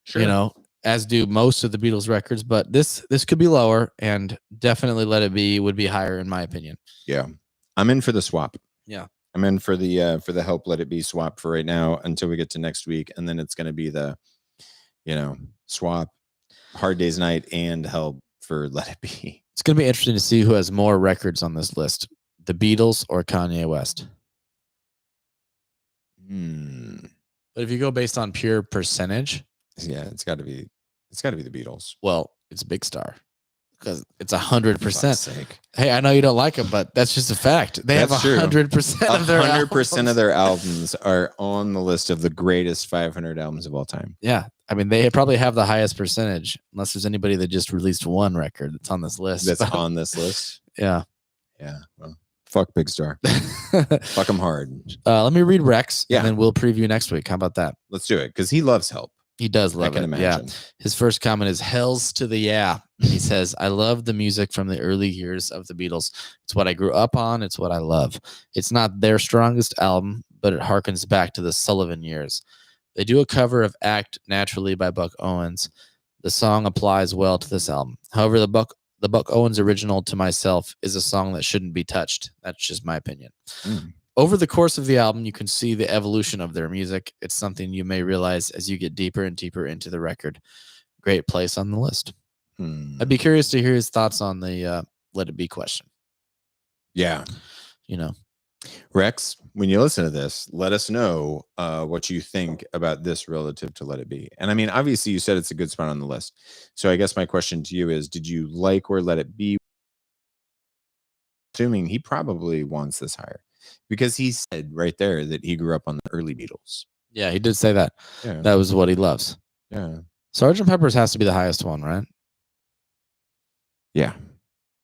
Sure. As do most of the Beatles records, but this could be lower, and definitely Let It Be would be higher in my opinion. Yeah. I'm in for the swap. Yeah. I'm in for the Help Let It Be swap for right now until we get to next week. And then it's going to be the, swap Hard Day's Night and Help for Let It Be. It's going to be interesting to see who has more records on this list, the Beatles or Kanye West. But if you go based on pure percentage, yeah, it's got to be the Beatles. Well, it's Big Star because it's 100%. Hey, I know you don't like them, but that's just a fact. They have 100% of their 100% of their albums are on the list of the greatest 500 albums of all time. Yeah, I mean they probably have the highest percentage, unless there's anybody that just released one record that's on this list. That's on this list. Yeah. Well, fuck Big Star. Fuck him hard. Let me read Rex, and then we'll preview next week. How about that? Let's do it because he loves Help. He does love it. Imagine. Yeah. His first comment is "Hells to the yeah." He says, "I love the music from the early years of the Beatles. It's what I grew up on. It's what I love. It's not their strongest album, but it harkens back to the Sullivan years. They do a cover of Act Naturally by Buck Owens. The song applies well to this album. However, the Buck Owens original To Myself is a song that shouldn't be touched. That's just my opinion." Over the course of the album, you can see the evolution of their music. It's something you may realize as you get deeper and deeper into the record. Great place on the list. I'd be curious to hear his thoughts on the Let It Be question. Yeah. Rex, when you listen to this, let us know what you think about this relative to Let It Be. And I mean, obviously you said it's a good spot on the list. So I guess my question to you is, did you like where Let It Be? Assuming he probably wants this higher. Because he said right there that he grew up on the early Beatles. Yeah, he did say that. Yeah. That was what he loves. Yeah. Sgt. Pepper's has to be the highest one, right? Yeah.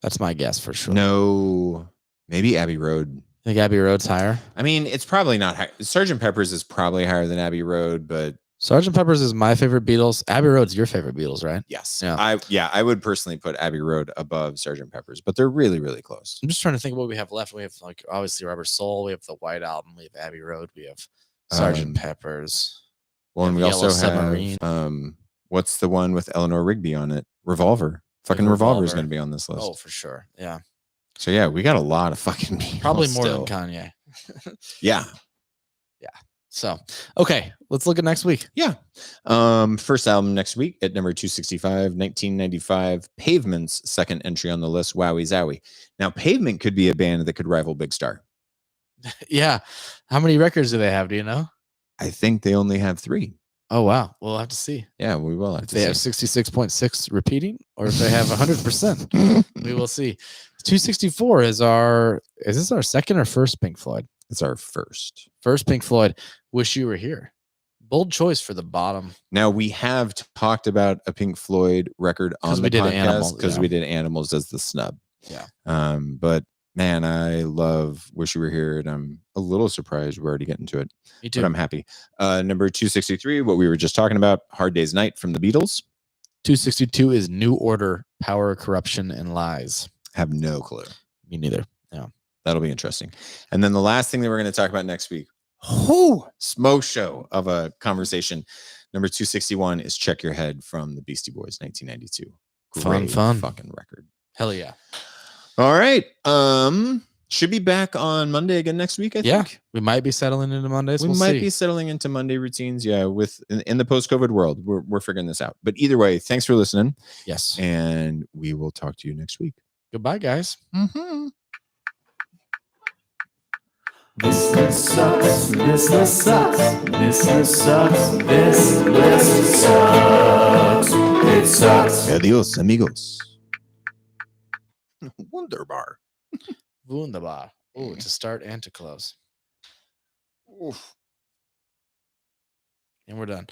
That's my guess for sure. No, maybe Abbey Road. I think Abbey Road's higher? I mean, it's probably not high. Sgt. Pepper's is probably higher than Abbey Road, but... Sgt. Pepper's is my favorite Beatles. Abbey Road's your favorite Beatles, right? Yes. Yeah. I would personally put Abbey Road above Sgt. Pepper's, but they're really, really close. I'm just trying to think of what we have left. We have obviously Rubber Soul. We have the White Album. We have Abbey Road. We have Sgt. Pepper's. Well, and we also have what's the one with Eleanor Rigby on it? Revolver. Fucking Revolver is going to be on this list. Oh, for sure. Yeah. So yeah, we got a lot of fucking Beatles. Probably more than Kanye. Yeah. So, okay, let's look at next week. Yeah. First album next week at number 265, 1995, Pavement's second entry on the list, Wowie Zowie. Now, Pavement could be a band that could rival Big Star. Yeah. How many records do they have? Do you know? I think they only have 3. Oh, wow. We'll have to see. Yeah, we will have to see. They have 66.6 repeating, or if they have 100%. We will see. 264 is this our second or first Pink Floyd? It's our first. First Pink Floyd. Wish You Were Here. Bold choice for the bottom. Now, we have talked about a Pink Floyd record on the podcast because we did Animals as the snub. Yeah. But man, I love Wish You Were Here, and I'm a little surprised we're already getting to it. Me too. But I'm happy. Number 263, what we were just talking about, Hard Day's Night from the Beatles. 262 is New Order, Power, Corruption, and Lies. Have no clue. Me neither. Yeah. That'll be interesting. And then the last thing that we're going to talk about next week, smoke show of a conversation. Number 261 is Check Your Head from the Beastie Boys, 1992. Fun fucking record. Hell yeah. All right. Should be back on Monday again next week, I think. We might be settling into Mondays. We might be settling into Monday routines. Yeah, in the post-COVID world, we're figuring this out. But either way, thanks for listening. Yes. And we will talk to you next week. Goodbye, guys. Mm-hmm. This list sucks. This list sucks. This list sucks. This list sucks. It sucks. Adios, amigos. Wunderbar. Wunderbar. Oh, to start and to close. Oof. And we're done.